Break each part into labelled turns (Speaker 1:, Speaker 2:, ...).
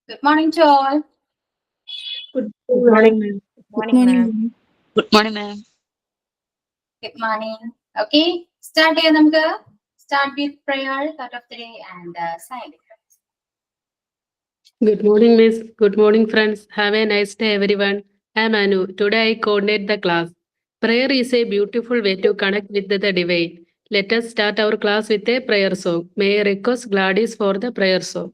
Speaker 1: Good morning to all.
Speaker 2: Good
Speaker 3: Good
Speaker 2: morning,
Speaker 3: morning.
Speaker 2: ma'am.
Speaker 4: Good morning, ma'am.
Speaker 3: Good morning, ma'am.
Speaker 1: Good morning. Okay, start ചെയ്യാം നമുക്ക്. Start with prayer, thought of the day and sign.
Speaker 2: Good morning, miss. Good morning, friends. Have a nice day, everyone. I'm Anu. Today I coordinate the class. Prayer is a beautiful way to connect with the divine. Let us start our class with a prayer song. May I request Gladys for the prayer song.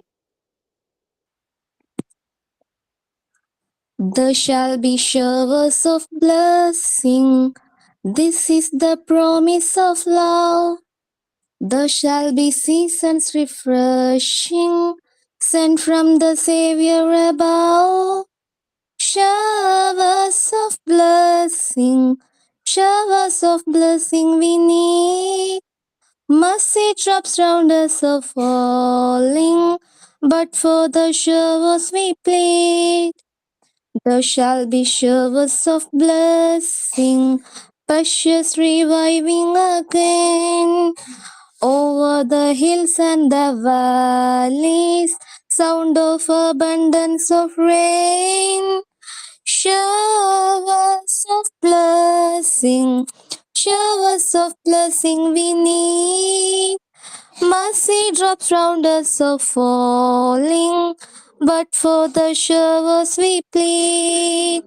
Speaker 4: There shall be showers of blessing. This is the promise of love. There shall be seasons refreshing, sent from the Savior above. Showers of blessing we need. Mercy drops round us are falling, but for the showers we plead. There shall be showers of blessing, precious reviving again. Over the hills and the valleys, sound of abundance of rain. Showers of blessing we need. Mercy drops round us are falling, but for the showers we plead.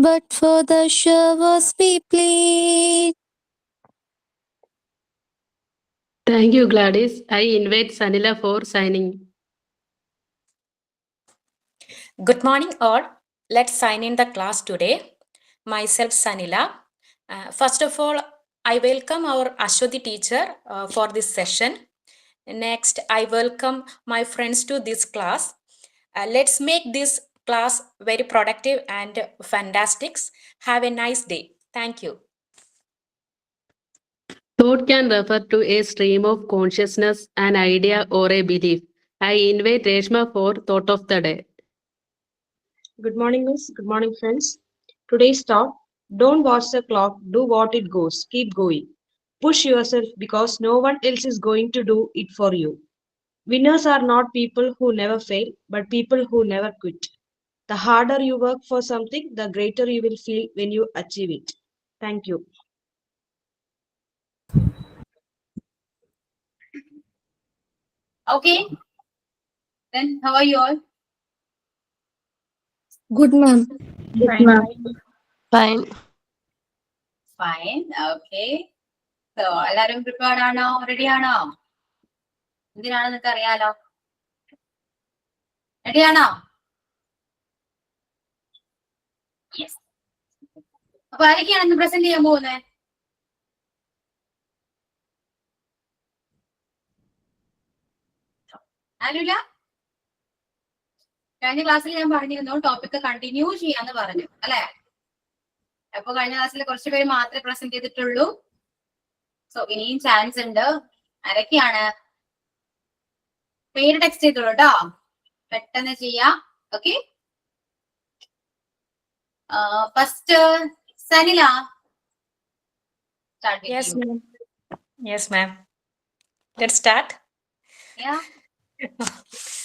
Speaker 4: But for the showers we plead.
Speaker 2: Thank you, Gladys. I invite Sanila for signing.
Speaker 5: Good morning, all. Let's sign in the class today. Myself, Sanila. First of all, I welcome our Ashwati teacher for this session. Next, I welcome my friends to this class. Let's make this class very productive and fantastic. Have a nice day. Thank you.
Speaker 2: Thought can refer to a stream of consciousness, an idea, or a belief. I invite Reshma for thought of the day.
Speaker 3: Good morning, miss. Good morning, friends. Today's thought: don't watch the clock, do what it goes. Keep going. Push yourself because no one else is going to do it for you. Winners are not people who never fail, but people who never quit. The harder you work for something, the greater you will feel when you achieve it. Thank you.
Speaker 1: Okay, then how are you all?
Speaker 4: Good, ma'am.
Speaker 2: Yes, ma'am.
Speaker 3: Fine.
Speaker 1: Fine. Okay. So എല്ലാരും prepared ആണോ? Ready ആണോ? എന്തിനാണ് നിങ്ങൾക്ക് അറിയാലോ? Ready ആണോ? Yes. അപ്പൊ ആരൊക്കെയാണ് ഇന്ന് പ്രസന്റ് ചെയ്യാൻ പോകുന്നത്? ആരുമില്ല? കഴിഞ്ഞ ക്ലാസ്സിൽ ഞാൻ പറഞ്ഞിരുന്നു ടോപ്പിക് കണ്ടിന്യൂ ചെയ്യാന്ന് പറഞ്ഞു അല്ലെ? അപ്പൊ കഴിഞ്ഞ ക്ലാസ്സിൽ കുറച്ച് പേര് മാത്രമേ പ്രസന്റ് ചെയ്തിട്ടുള്ളൂ. സോ ഇനിയും ചാൻസ് ഉണ്ട്. ആരൊക്കെയാണ്? പേര് ടെക്സ്റ്റ് ചെയ്തോളൂ കേട്ടോ, പെട്ടെന്ന് ചെയ്യാം. Okay, first Sanila.
Speaker 5: Yes, ma'am. Yes, ma'am. Let's start.
Speaker 1: Yeah.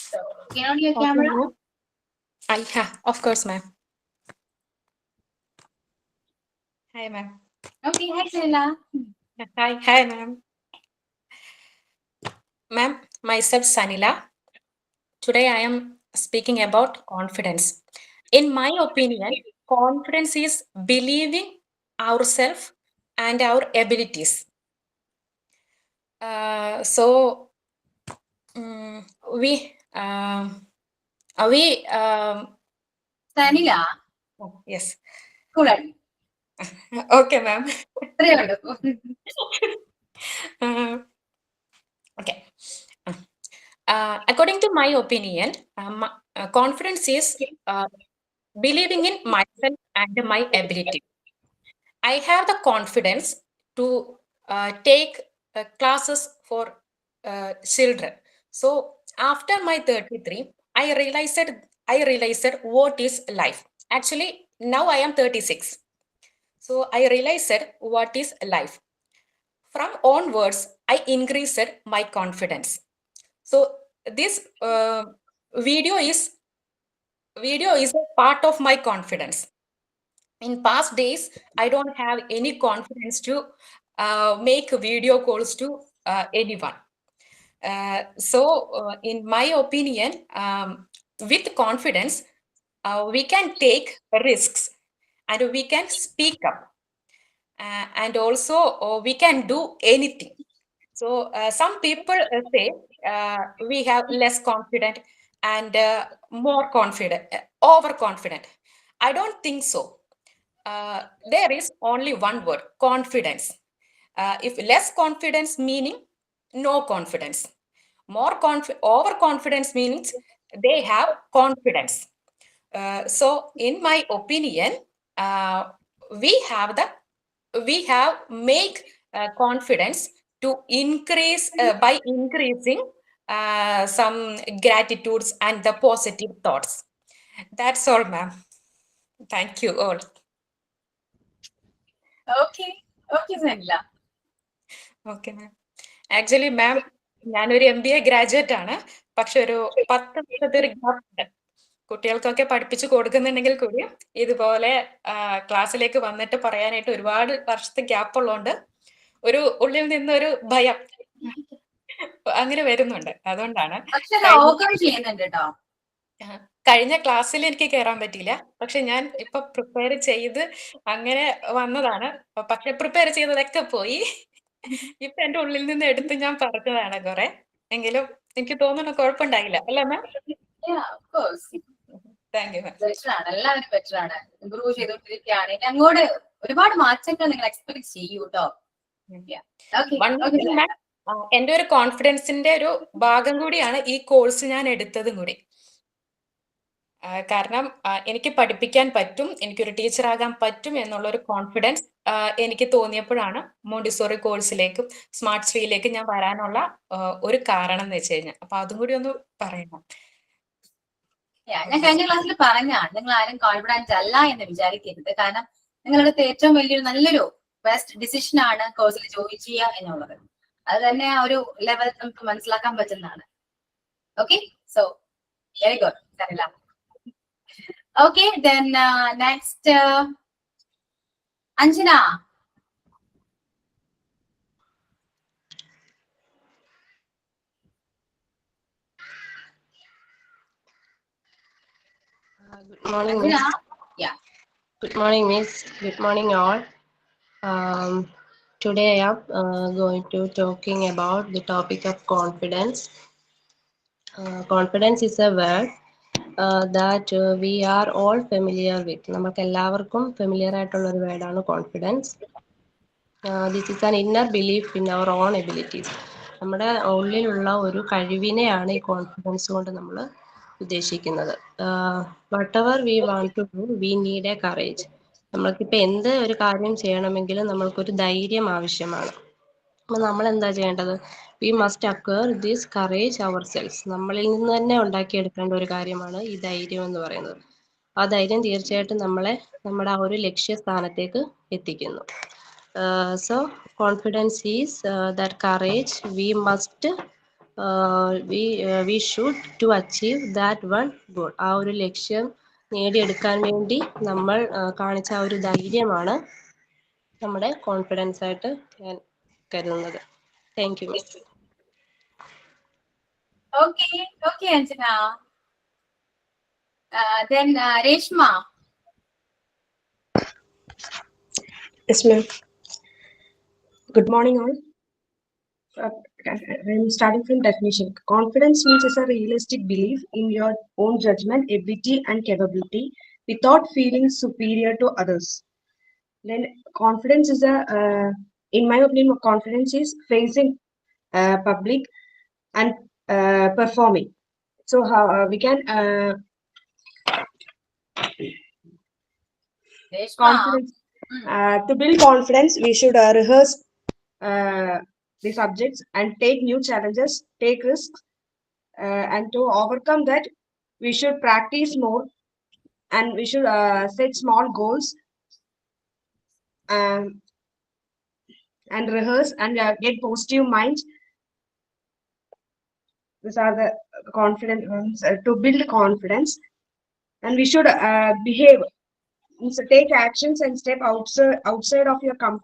Speaker 1: So, turn on your
Speaker 5: Okay,
Speaker 1: camera.
Speaker 5: ma'am. Yeah, of course, ma'am. Hi, ma'am.
Speaker 1: Okay, hi Sanila.
Speaker 5: Hi, ma'am. Ma'am, myself, Sanila. Today I am speaking about confidence. In my opinion, confidence is believing ourselves and our abilities. So we
Speaker 1: Sanila.
Speaker 5: yes.
Speaker 1: Cool.
Speaker 5: Okay, ma'am. Okay. According to my opinion, confidence is believing in myself and my ability. I have the confidence to take classes for children. So after my 33, I realized what is life. Actually, now I am 36. So I realized what is life. From onwards, I increased my confidence. So this video is video is a part of my confidence. In past days, I don't have any confidence to make video calls to anyone. So, in my opinion, with confidence, we can take risks and we can speak up. And also, we can do anything. So, some people say we have less confident and more confident, overconfident. I don't think so. There is only one word, confidence. If less confidence meaning no confidence, overconfidence means they have confidence. So in my opinion, we have make confidence to increase by increasing some gratitudes and the positive thoughts. That's all, ma'am. Thank you all.
Speaker 1: Okay, okay, Zanila.
Speaker 5: Okay ma'am actually ma'am ഞാനൊരു MBA graduate ആണ്, പക്ഷെ ഒരു 10 വർഷത്തെ ഒരു gap ഉണ്ട്. കുട്ടികൾക്കൊക്കെ പഠിപ്പിച്ചു കൊടുക്കുന്നുണ്ടെങ്കിൽ കൂടി ഇതുപോലെ ക്ലാസ്സിലേക്ക് വന്നിട്ട് പറയാനായിട്ട് ഒരുപാട് വർഷത്തെ ഗ്യാപ്പ് ഉള്ളതുകൊണ്ട് ഒരു ഉള്ളിൽ നിന്നൊരു ഭയം അങ്ങനെ വരുന്നുണ്ട്. അതുകൊണ്ടാണ്
Speaker 1: പക്ഷെ ഓവർകം ചെയ്യുന്നുണ്ട് കേട്ടോ.
Speaker 5: കഴിഞ്ഞ ക്ലാസ്സിൽ എനിക്ക് കയറാൻ പറ്റിയില്ല, പക്ഷെ ഞാൻ ഇപ്പൊ പ്രിപ്പയർ ചെയ്ത് അങ്ങനെ വന്നതാണ്. പക്ഷെ പ്രിപ്പയർ ചെയ്തതൊക്കെ പോയി. ഇപ്പൊ എന്റെ ഉള്ളിൽ നിന്ന് എടുത്ത് ഞാൻ പറഞ്ഞതാണ് കുറെ, എങ്കിലും എനിക്ക് തോന്നുന്നു കുഴപ്പമുണ്ടായില്ല അല്ലേ ma'am? Thank you ma'am.
Speaker 1: Better ആണ്, എല്ലാവരും ബെറ്റർ ആണ്, ഇംപ്രൂവ് ചെയ്തോണ്ടിരിക്കുകയാണ്. ഇനി അങ്ങോട്ട് ഒരുപാട് മാറ്റങ്ങൾ നിങ്ങൾ എക്സ്പെക്ട് ചെയ്യൂ കേട്ടോ.
Speaker 5: എന്റെ ഒരു കോൺഫിഡൻസിന്റെ ഒരു ഭാഗം കൂടിയാണ് ഈ കോഴ്സ് ഞാൻ എടുത്തതും കൂടി. കാരണം എനിക്ക് പഠിപ്പിക്കാൻ പറ്റും, എനിക്കൊരു ടീച്ചർ ആകാൻ പറ്റും എന്നുള്ള ഒരു കോൺഫിഡൻസ് എനിക്ക് തോന്നിയപ്പോഴാണ് മോണ്ടിസോറി കോഴ്സിലേക്കും സ്മാർട്ട് ശ്രീയിലേക്കും ഞാൻ വരാനുള്ള ഒരു കാരണം എന്ന് വെച്ച് കഴിഞ്ഞാൽ. അപ്പൊ അതും കൂടി ഒന്ന് പറയണം.
Speaker 1: ഞാൻ കഴിഞ്ഞ ക്ലാസ്സിൽ പറഞ്ഞാണ്, നിങ്ങൾ ആരും കോൺഫിഡൻസ് അല്ല എന്ന് വിചാരിക്കരുത്. കാരണം നിങ്ങളുടെ ഏറ്റവും വലിയൊരു നല്ലൊരു ബെസ്റ്റ് ഡിസിഷൻ ആണ് കോഴ്സിൽ ജോയിൻ ചെയ്യുക എന്നുള്ളത്. അത് തന്നെ ആ ഒരു ലെവൽ നമുക്ക് മനസ്സിലാക്കാൻ പറ്റുന്നതാണ്. Okay, so very good. Okay, then next, Anjana.
Speaker 6: Good morning,
Speaker 1: Anjana.
Speaker 6: Miss.
Speaker 1: Yeah.
Speaker 6: Good morning, Miss. Good morning, all. Today I am going to talking about the topic of confidence. Confidence is a word that we are all familiar with. നമുക്ക് എല്ലാവർക്കും familiar ആയിട്ടുള്ള ഒരു വേർഡാണ് confidence. This is an inner belief in our own abilities. നമ്മുടെ ഉള്ളിലുള്ള ഒരു കഴിവിനെയാണ് ഈ confidence കൊണ്ട് നമ്മൾ ഉദ്ദേശിക്കുന്നത്. whatever we want to do, we need a courage. നമ്മൾക്കിപ്പോൾ എന്ത് ഒരു കാര്യം ചെയ്യണമെങ്കിലും നമ്മൾക്കൊരു ധൈര്യം ആവശ്യമാണ്. അപ്പോൾ നമ്മൾ എന്താ ചെയ്യേണ്ടത്? We must acquire this courage ourselves. നമ്മളിൽ നിന്ന് തന്നെ ഉണ്ടാക്കിയെടുക്കേണ്ട ഒരു കാര്യമാണ് ഈ ധൈര്യം എന്ന് പറയുന്നത്. ആ ധൈര്യം തീർച്ചയായിട്ടും നമ്മളെ നമ്മുടെ ആ ഒരു ലക്ഷ്യസ്ഥാനത്തേക്ക് എത്തിക്കുന്നു. So confidence is that courage we must we should to achieve that one goal. ആ ഒരു ലക്ഷ്യം നേടിയെടുക്കാൻ വേണ്ടി നമ്മൾ കാണിച്ച ആ ഒരു ധൈര്യമാണ് നമ്മുടെ കോൺഫിഡൻസ് ആയിട്ട് ഞാൻ കരുതുന്നത്. Thank you miss.
Speaker 1: Okay, Anjana. Then Reshma.
Speaker 3: Yes, ma'am. Good morning, all. I'm starting from definition. Confidence means is a realistic belief in your own judgment, ability, and capability without feeling superior to others. Then confidence is in my opinion, confidence is facing public and performing. So how we can
Speaker 1: Reshma.
Speaker 3: confidence. To build confidence, we should rehearse the subjects and take new challenges, take risks, and to overcome that, we should practice more and we should set small goals and rehearse and get positive minds. These are the confidence to build confidence. and we should behave, means take actions and step outside of your from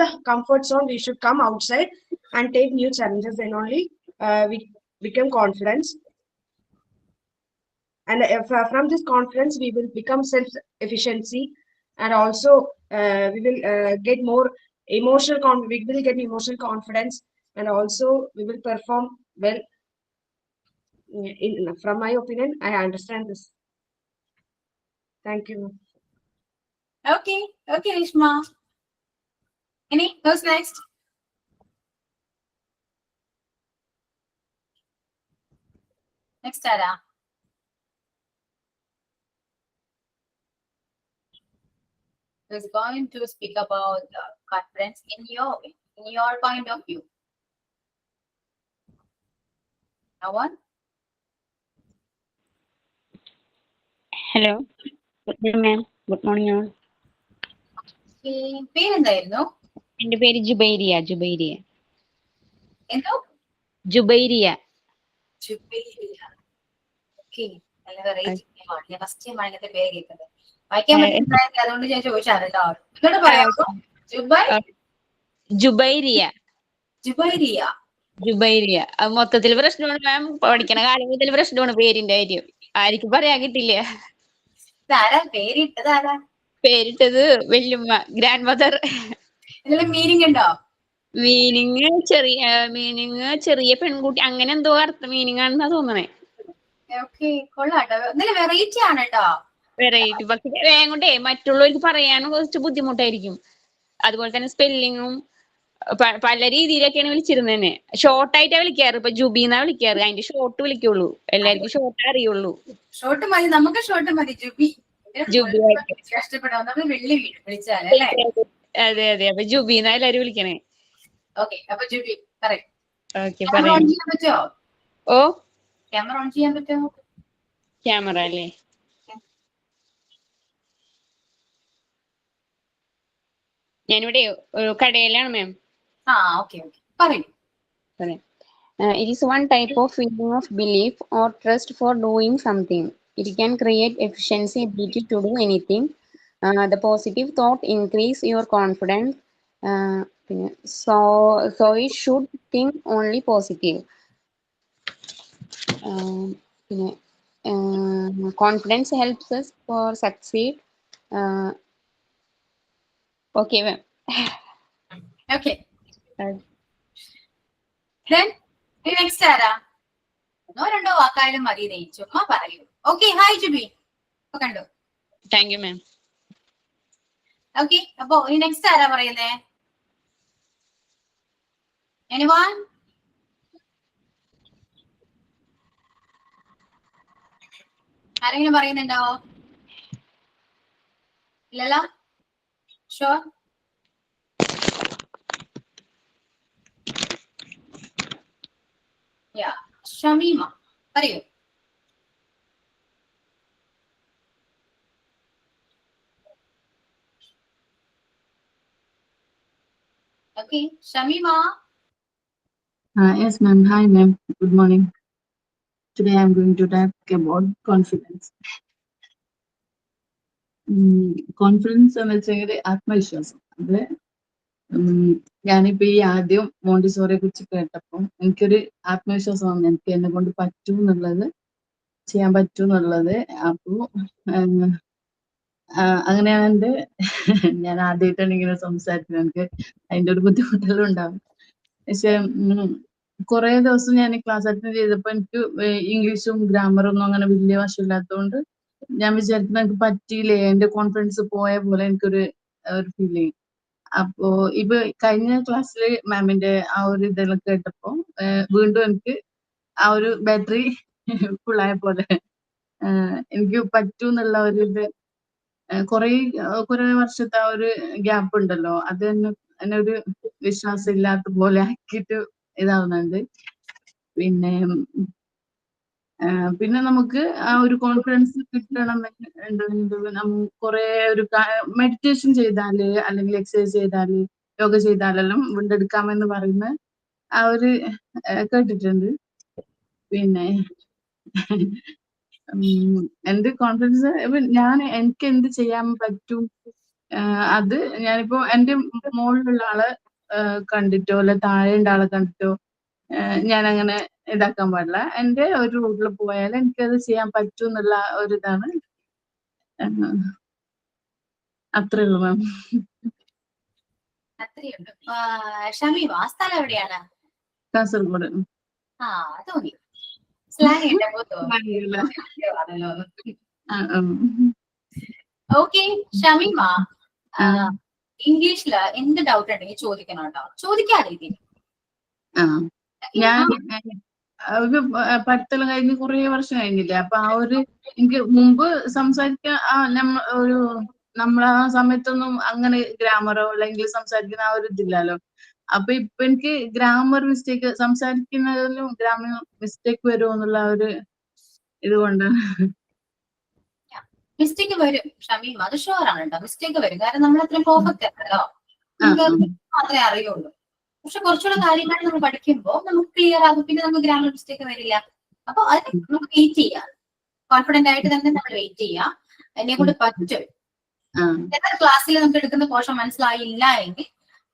Speaker 3: the comfort zone. We should come outside and take new challenges, then only we become confident. And if, from this confidence we will become self-efficiency, and also we will get more we will get emotional confidence, and also we will perform well. From my opinion, I understand this. Thank you.
Speaker 1: Okay, Rishma. Who's next? Next, Tara. Who's going to speak about confidence in your point of view? No one?
Speaker 7: Hello good morning ma'am. Good morning all.
Speaker 1: പേരെന്തായിരുന്നു?
Speaker 7: എൻ്റെ പേര് ജുബൈരിയ.
Speaker 1: എന്തോ?
Speaker 7: Jubairiya.
Speaker 1: Okay, നല്ല variety നെയിമാണ്. ഞാൻ first time ആണ് ഇങ്ങനത്തെ പേര് കേൾക്കുന്നത്. വായിക്കാൻ പറ്റുന്നില്ല, അതുകൊണ്ട് ഞാൻ ചോദിച്ചാണ് കേട്ടോ. എന്നോട് പറയാമോ?
Speaker 7: ജുബൈരിയ. അത് മൊത്തത്തിൽ പ്രശ്നമാണ് മാം. പഠിക്കണ കാലം മുതൽ പ്രശ്നമാണ് പേരിന്റെ കാര്യം. ആർക്കും പറയാൻ കിട്ടില്ല. പേരിട്ടത് വല്യമ്മ, ഗ്രാൻഡ് മദർ.
Speaker 1: മീനിങ് ഉണ്ടോ?
Speaker 7: മീനിങ് ചെറിയ പെൺകുട്ടി, അങ്ങനെ എന്തോ അർത്ഥം മീനിങ് ആണെന്നാ തോന്നണേ.
Speaker 1: വെറൈറ്റി ആണ് കേട്ടോ.
Speaker 7: വെറൈറ്റി. പക്ഷെ വേഗം കൊണ്ടേ മറ്റുള്ളവർക്ക് പറയാനും കുറച്ച് ബുദ്ധിമുട്ടായിരിക്കും. അതുപോലെ തന്നെ സ്പെല്ലിങ്ങും പല രീതിയിലൊക്കെയാണ് വിളിച്ചിരുന്നത് തന്നെ. ഷോർട്ടായിട്ടാ വിളിക്കാറ്. ഇപ്പൊ ജുബിന്നാ വിളിക്കാറ്. അതിന്റെ ഷോർട്ട് വിളിക്കുള്ളൂ. എല്ലാവർക്കും ഷോർട്ട് അറിയുള്ളൂ.
Speaker 1: ഷോർട്ട് മതി, നമുക്ക് ഷോർട്ട് മതി. ജുബി കഷ്ടപ്പെടാം, നമ്മൾ വെള്ളി വിളിച്ചാലേ.
Speaker 7: അതെ. അപ്പൊ ജുബിന്നാ എല്ലാരും വിളിക്കണേ.
Speaker 1: ഓക്കെ, അപ്പൊ ജുബി പറയാം.
Speaker 7: ക്യാമറ ഓൺ
Speaker 1: ചെയ്യാൻ പറ്റുമോ?
Speaker 7: ക്യാമറ അല്ലേ? ഞാനിവിടെ കടയിലാണ് മാം.
Speaker 1: പറയൂ.
Speaker 7: It is one type of feeling of belief or trust for doing something. It can create efficiency, ability to do anything. The positive thought increase your confidence. So you should think only positive. Confidence helps us for succeed. Okay, ma'am.
Speaker 1: Okay. Then next ആരാ? ഒന്നോ രണ്ടോ വാക്കായാലും മതി, ചുമ്മാ പറയൂ. Okay, hi Jubi. കണ്ടു.
Speaker 7: Thank you ma'am.
Speaker 1: Okay, അപ്പൊ ഇനി next ആരാ പറയുന്നേ? എനിവൺ? ആരെങ്കിലും പറയുന്നുണ്ടോ? ഇല്ലല്ലോ? ഷുവർ? ഷമീമ പറയൂ. Okay, Shamima.
Speaker 8: Yes, ma'am. Hi, ma'am. Good morning. Today I'm going to talk about confidence. Confidence എന്ന് വെച്ചാൽ ആത്മവിശ്വാസം. അത് ഞാനിപ്പോ ഈ ആദ്യം മോണ്ടിസോറിയെ കുറിച്ച് കേട്ടപ്പോൾ എനിക്കൊരു ആത്മവിശ്വാസം വന്നു. എനിക്ക് എന്നെ കൊണ്ട് പറ്റും എന്നുള്ളത്, ചെയ്യാൻ പറ്റും എന്നുള്ളത്. അപ്പോ അങ്ങനെയാണ് ഞാൻ ആദ്യമായിട്ടാണ് ഇങ്ങനെ സംസാരിക്കുന്നത്. എനിക്ക് അതിന്റെ ഒരു ബുദ്ധിമുട്ടെല്ലാം ഉണ്ടാവും. പക്ഷെ കുറെ ദിവസം ഞാൻ ക്ലാസ് അറ്റൻഡ് ചെയ്തപ്പോ എനിക്ക് ഇംഗ്ലീഷും ഗ്രാമറും ഒന്നും അങ്ങനെ വലിയ വശമില്ലാത്തതുകൊണ്ട് ഞാൻ വിചാരിക്കുന്നത് എനിക്ക് പറ്റിയില്ലേ, എന്റെ കോൺഫിഡൻസ് പോയ പോലെ എനിക്കൊരു ഫീലിംഗ്. അപ്പോ ഇപ്പൊ കഴിഞ്ഞ ക്ലാസ്സിൽ മാമിന്റെ ആ ഒരു ഇതെല്ലാം കേട്ടപ്പോ വീണ്ടും എനിക്ക് ആ ഒരു ബാറ്ററി ഫുള്ളായ പോലെ എനിക്ക് പറ്റൂന്നുള്ള ഒരു ഇത്, കുറെ വർഷത്തെ ആ ഒരു ഗ്യാപ്പ് ഉണ്ടല്ലോ, അത് എന്നെ ഒരു വിശ്വാസം ഇല്ലാത്ത പോലെ ആക്കിയിട്ട് ഇതാവുന്നുണ്ട്. പിന്നെ നമുക്ക് ആ ഒരു കോൺഫിഡൻസ് കിട്ടണമെന്നുണ്ടെങ്കിൽ കുറെ ഒരു മെഡിറ്റേഷൻ ചെയ്താല് അല്ലെങ്കിൽ എക്സസൈസ് ചെയ്താല് യോഗ ചെയ്താലെല്ലാം വീണ്ടെടുക്കാമെന്ന് പറയുന്ന ആ ഒരു കേട്ടിട്ടുണ്ട്. പിന്നെ എന്റെ കോൺഫിഡൻസ് എനിക്ക് എന്ത് ചെയ്യാൻ പറ്റും, അത് ഞാനിപ്പോ എന്റെ മുകളിലുള്ള ആളെ കണ്ടിട്ടോ അല്ലെ താഴെയുള്ള ആളെ കണ്ടിട്ടോ ഞാൻ അങ്ങനെ ഇതാക്കാൻ പാടില്ല. എന്റെ ഒരു റൂട്ടിൽ പോയാൽ എനിക്കത് ചെയ്യാൻ പറ്റും എന്നുള്ള ഒരിതാണ്. അത്രേ ഉള്ളൂ മാം.
Speaker 1: അത്രയുണ്ട്. ഷമീമ സ്ഥലം എവിടെയാണ്?
Speaker 8: കാസർഗോഡ്.
Speaker 1: ആ തോന്നി, സ്ലാങ് കേട്ടപ്പോ
Speaker 8: ഭയങ്കര.
Speaker 1: തോന്നി.
Speaker 8: ആ,
Speaker 1: ഓക്കെ ഷമീമ, ഇംഗ്ലീഷില് എന്ത് ഡൗട്ട് ഉണ്ടെങ്കിൽ ചോദിക്കണം കേട്ടോ, ചോദിക്കാതെ രീതിയിൽ.
Speaker 8: ആ. ഞാൻ ഒരു പഠിത്തെല്ലാം കഴിഞ്ഞ് കുറേ വർഷം കഴിഞ്ഞില്ലേ, അപ്പൊ ആ ഒരു എനിക്ക് മുമ്പ് സംസാരിക്കാൻ നമ്മളെ ആ സമയത്തൊന്നും അങ്ങനെ ഗ്രാമറോ അല്ലെങ്കിൽ സംസാരിക്കുന്ന ആ ഒരു ഇതില്ലല്ലോ. അപ്പൊ ഇപ്പൊ എനിക്ക് ഗ്രാമർ മിസ്റ്റേക്ക്, സംസാരിക്കുന്നതിലും ഗ്രാമർ മിസ്റ്റേക്ക് വരുമോ എന്നുള്ള ഒരു ഇതുകൊണ്ടാണ്.
Speaker 1: മിസ്റ്റേക്ക് വരും ഷമീമ, അത് ഷുവർ ആണ് കേട്ടോ, മിസ്റ്റേക്ക് വരും. കാരണം നമ്മൾ അത്രയും പെർഫെക്റ്റ് അല്ലല്ലോ, നമുക്ക് മാത്രമേ അറിയുള്ളൂ. പക്ഷെ കുറച്ചുകൂടെ കാര്യങ്ങൾ നമ്മൾ പഠിക്കുമ്പോൾ നമുക്ക് ക്ലിയർ ആകും, പിന്നെ നമുക്ക് ഗ്രാമർ മിസ്റ്റേക്ക് വരില്ല. അപ്പൊ അത് നമുക്ക് വെയിറ്റ് ചെയ്യാം, കോൺഫിഡന്റ് ആയിട്ട് തന്നെ നമ്മൾ വെയിറ്റ് ചെയ്യാം. എന്നെ കൊണ്ട് പറ്റും. ക്ലാസ്സിൽ നമുക്ക് എടുക്കുന്ന പോർഷൻ മനസ്സിലായില്ല എങ്കിൽ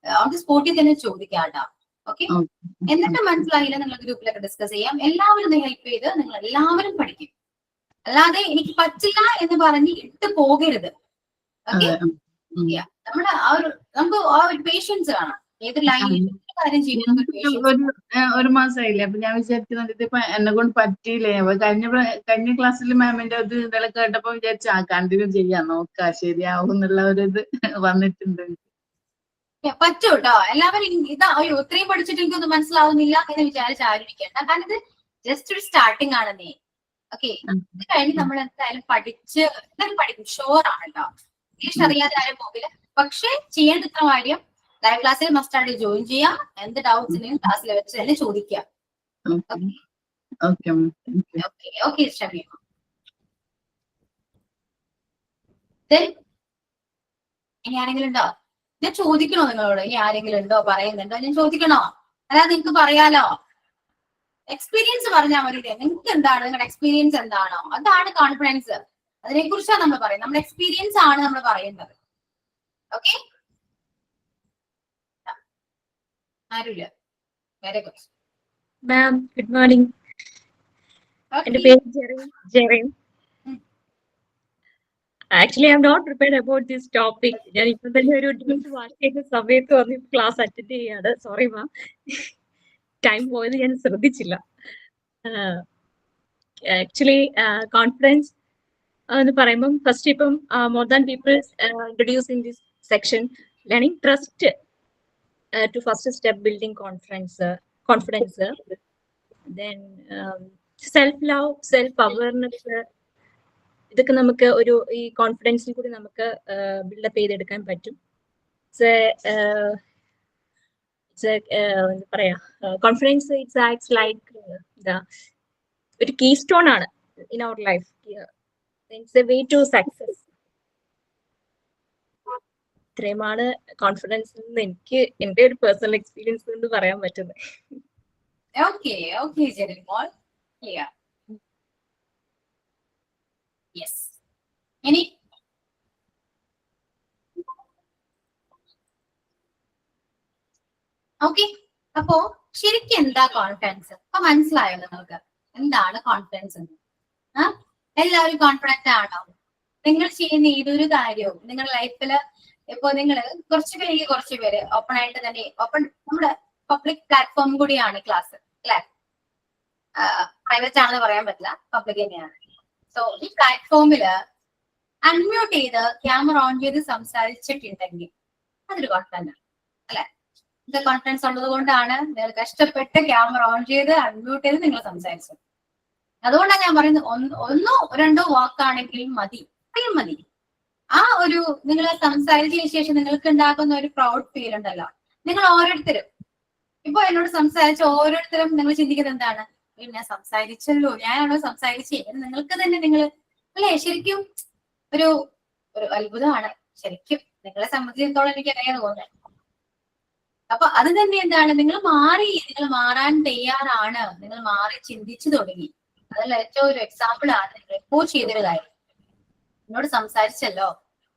Speaker 1: ഓൺ ദി സ്പോട്ടിൽ തന്നെ ചോദിക്കാം കേട്ടോ. ഓക്കെ, എന്നിട്ട് മനസ്സിലായില്ല നിങ്ങൾ ഗ്രൂപ്പിലൊക്കെ ഡിസ്കസ് ചെയ്യാം. എല്ലാവരും ഹെൽപ്പ് ചെയ്ത് നിങ്ങൾ എല്ലാവരും പഠിക്കും. അല്ലാതെ എനിക്ക് പറ്റില്ല എന്ന് പറഞ്ഞ് ഇട്ട് പോകരുത്. ഓക്കെ, നമ്മുടെ നമുക്ക് ആ ഒരു പേഷ്യൻസ് വേണം. ഏത് ലൈനിൽ കാര്യം ചെയ്യുന്ന
Speaker 8: ഒരു മാസമായില്ലേ, അപ്പൊ ഞാൻ വിചാരിക്കുന്നത് ഇതിപ്പോ എന്നെ കൊണ്ട് പറ്റിയില്ലേ. കഴിഞ്ഞ ക്ലാസ്സിൽ മാമിന്റെ ഇത് ഇതെല്ലാം കേട്ടപ്പോ വിചാരിച്ചു കണ്ടിന്യൂ ചെയ്യാൻ നോക്കാം, ശരിയാവും എന്നുള്ള ഒരു ഇത് വന്നിട്ടുണ്ട്.
Speaker 1: പറ്റും കേട്ടോ. എല്ലാവരും അയ്യോ ഇത്രയും പഠിച്ചിട്ട് എനിക്കൊന്നും മനസ്സിലാവുന്നില്ല എന്ന് വിചാരിച്ച് ആയിരിക്കണ്ട. കാരണം ഇത് ജസ്റ്റ് ഒരു സ്റ്റാർട്ടിങ് ആണ് നീ. ഓക്കെ, ഇത് കഴിഞ്ഞ് നമ്മൾ എന്തായാലും പഠിക്കും, ഷുവർ ആണല്ലോ. ഇംഗ്ലീഷ് അറിയാതെ ആരും പോകില്ല. പക്ഷെ ചെയ്യേണ്ട ഇത്ര കാര്യം ലൈവ് ക്ലാസ്സിൽ മസ്റ്റ് ആയിട്ട് ജോയിൻ ചെയ്യാം. എന്ത് ഡൗട്ട്സ് ഉണ്ടെങ്കിലും ക്ലാസ്സിൽ വെച്ച് തന്നെ ചോദിക്കാം. ഓക്കെ ഷമീമ. ഇനി ആരെങ്കിലും ഉണ്ടോ? ഞാൻ ചോദിക്കണോ നിങ്ങളോട്? ഇനി ആരെങ്കിലും ഉണ്ടോ, പറയുന്നുണ്ടോ? ഞാൻ ചോദിക്കണോ? അല്ലാതെ നിങ്ങൾക്ക് പറയാലോ. എക്സ്പീരിയൻസ് പറഞ്ഞാൽ മതി. നിങ്ങൾക്ക് എന്താണ്, നിങ്ങളുടെ എക്സ്പീരിയൻസ് എന്താണോ അതാണ് കോൺഫിഡൻസ്. അതിനെ കുറിച്ചാണ് നമ്മൾ പറയുന്നത്. നമ്മുടെ എക്സ്പീരിയൻസ് ആണ് നമ്മൾ പറയുന്നത്. ഓക്കെ, ആരുമില്ല? Very good
Speaker 9: ma'am. Good morning. എന്റെ പേര് Jerin. Actually I am not prepared about this topic. ഞാൻ ഇപ്പൊ തന്നെ ഒരു വാർഷിക സമയത്ത് വന്ന് ക്ലാസ് അറ്റൻഡ് ചെയ്യാണ്. സോറി മാം, ടൈം പോയത് ഞാൻ ശ്രദ്ധിച്ചില്ല. ആക്ച്വലി കോൺഫിഡൻസ് എന്ന് പറയുമ്പം ഫസ്റ്റ് ഇപ്പം more than people introduce in this section learning trust to first step building confidence, then self love, self awareness. ഇതൊക്കെ നമുക്ക് ഒരു ഈ കോൺഫിഡൻസിൽ കൂടി നമുക്ക് ബിൽഡപ്പ് ചെയ്തെടുക്കാൻ പറ്റും. എന്താ പറയാ, കോൺഫിഡൻസ് ഇറ്റ്സ് ആക്ട്സ് ലൈക്ക് ഒരു കീ സ്റ്റോൺ ആണ് in our life. It's a way to success. ഇത്രയുമാണ് കോൺഫിഡൻസ് എന്ന് എനിക്ക് എന്റെ ഒരു പേഴ്സണൽ എക്സ്പീരിയൻസ് കൊണ്ട് പറയാൻ പറ്റുന്നത്.
Speaker 1: ഇനി ഓക്കെ, അപ്പോ ശരിക്കും എന്താ കോൺഫിഡൻസ്? അപ്പൊ മനസ്സിലായോ നിങ്ങൾക്ക് എന്താണ് കോൺഫിഡൻസ് എന്ന്? എല്ലാവരും കോൺഫിഡന്റ് ആണോ? നിങ്ങൾ ചെയ്യുന്ന ഏതൊരു കാര്യവും നിങ്ങളുടെ ലൈഫില് ഇപ്പൊ നിങ്ങൾ കുറച്ച് പേര് ഓപ്പൺ ആയിട്ട് തന്നെ, നമ്മുടെ പബ്ലിക് പ്ലാറ്റ്ഫോം കൂടിയാണ് ക്ലാസ് അല്ലെ? പ്രൈവറ്റ് ആണെന്ന് പറയാൻ പറ്റില്ല, പബ്ലിക് തന്നെയാണ്. സോ ഈ പ്ലാറ്റ്ഫോമില് അൺമ്യൂട്ട് ചെയ്ത് ക്യാമറ ഓൺ ചെയ്ത് സംസാരിച്ചിട്ടുണ്ടെങ്കിൽ അതൊരു കോൺഫിഡൻസ് ആണ് അല്ലെ? ഇത് കോൺഫിഡൻസ് ഉള്ളത് കൊണ്ടാണ് നിങ്ങൾ കഷ്ടപ്പെട്ട് ക്യാമറ ഓൺ ചെയ്ത് അൺമ്യൂട്ട് ചെയ്ത് നിങ്ങൾ സംസാരിച്ചത്. അതുകൊണ്ടാണ് ഞാൻ പറയുന്നത്, ഒന്നോ രണ്ടോ വാക്കാണെങ്കിലും മതി, അത്രയും മതി. ആ ഒരു നിങ്ങൾ സംസാരിച്ചതിന് ശേഷം നിങ്ങൾക്ക് ഉണ്ടാക്കുന്ന ഒരു പ്രൗഡ് ഫീൽ ഉണ്ടല്ലോ. നിങ്ങൾ ഓരോരുത്തരും ഇപ്പൊ എന്നോട് സംസാരിച്ച ഓരോരുത്തരും നിങ്ങൾ ചിന്തിക്കുന്നത് എന്താണ്? ഞാൻ സംസാരിച്ചല്ലോ, ഞാനാണോ സംസാരിച്ചേ? നിങ്ങൾക്ക് തന്നെ നിങ്ങൾ അല്ലെ? ശരിക്കും ഒരു അത്ഭുതമാണ് ശരിക്കും. നിങ്ങളെ സംബന്ധിച്ചിടത്തോളം എനിക്ക് അറിയാതെ തോന്നുന്നത്. അപ്പൊ അത് തന്നെ എന്താണ്, നിങ്ങൾ മാറാൻ തയ്യാറാണ്, നിങ്ങൾ മാറി ചിന്തിച്ചു തുടങ്ങി. അതിൽ ഏറ്റവും ഒരു എക്സാമ്പിൾ ആണ് നിങ്ങൾ ഇപ്പോൾ ചെയ്തൊരു കാര്യം. എന്നോട് സംസാരിച്ചല്ലോ,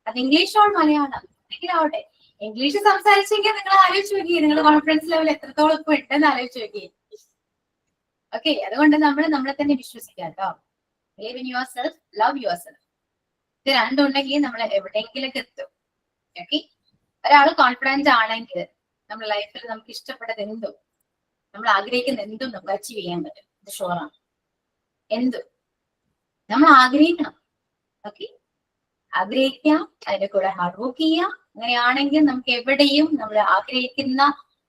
Speaker 1: അത് ഇംഗ്ലീഷോ മലയാളം എന്തെങ്കിലും ആവട്ടെ, ഇംഗ്ലീഷ് സംസാരിച്ചെങ്കിൽ നിങ്ങൾ ആലോചിച്ച് നോക്കിയേ, നിങ്ങളുടെ കോൺഫിഡൻസ് ലെവൽ എത്രത്തോളം ഇപ്പൊ ഉണ്ടെന്ന് ആലോചിച്ച് നോക്കിയേ. ഓക്കെ, അതുകൊണ്ട് നമ്മൾ നമ്മളെ തന്നെ വിശ്വസിക്കാം കേട്ടോ. Believe in your self, love your self. ഇത് രണ്ടും ഉണ്ടെങ്കിൽ നമ്മൾ എവിടെയെങ്കിലൊക്കെ എത്തും. ഓക്കെ, ഒരാൾ കോൺഫിഡൻസ് ആണെങ്കിൽ നമ്മുടെ ലൈഫിൽ നമുക്ക് ഇഷ്ടപ്പെട്ടത് എന്തും, നമ്മൾ ആഗ്രഹിക്കുന്ന എന്തും നമുക്ക് അച്ചീവ് ചെയ്യാൻ പറ്റും. ഇത് ഷുവറാണ്. എന്തും നമ്മൾ ആഗ്രഹിക്കണം. ഓക്കെ, ആഗ്രഹിക്കാം, അതിന്റെ കൂടെ ഹാർഡ് വർക്ക് ചെയ്യാം. അങ്ങനെയാണെങ്കിൽ നമുക്ക് എവിടെയും നമ്മൾ ആഗ്രഹിക്കുന്ന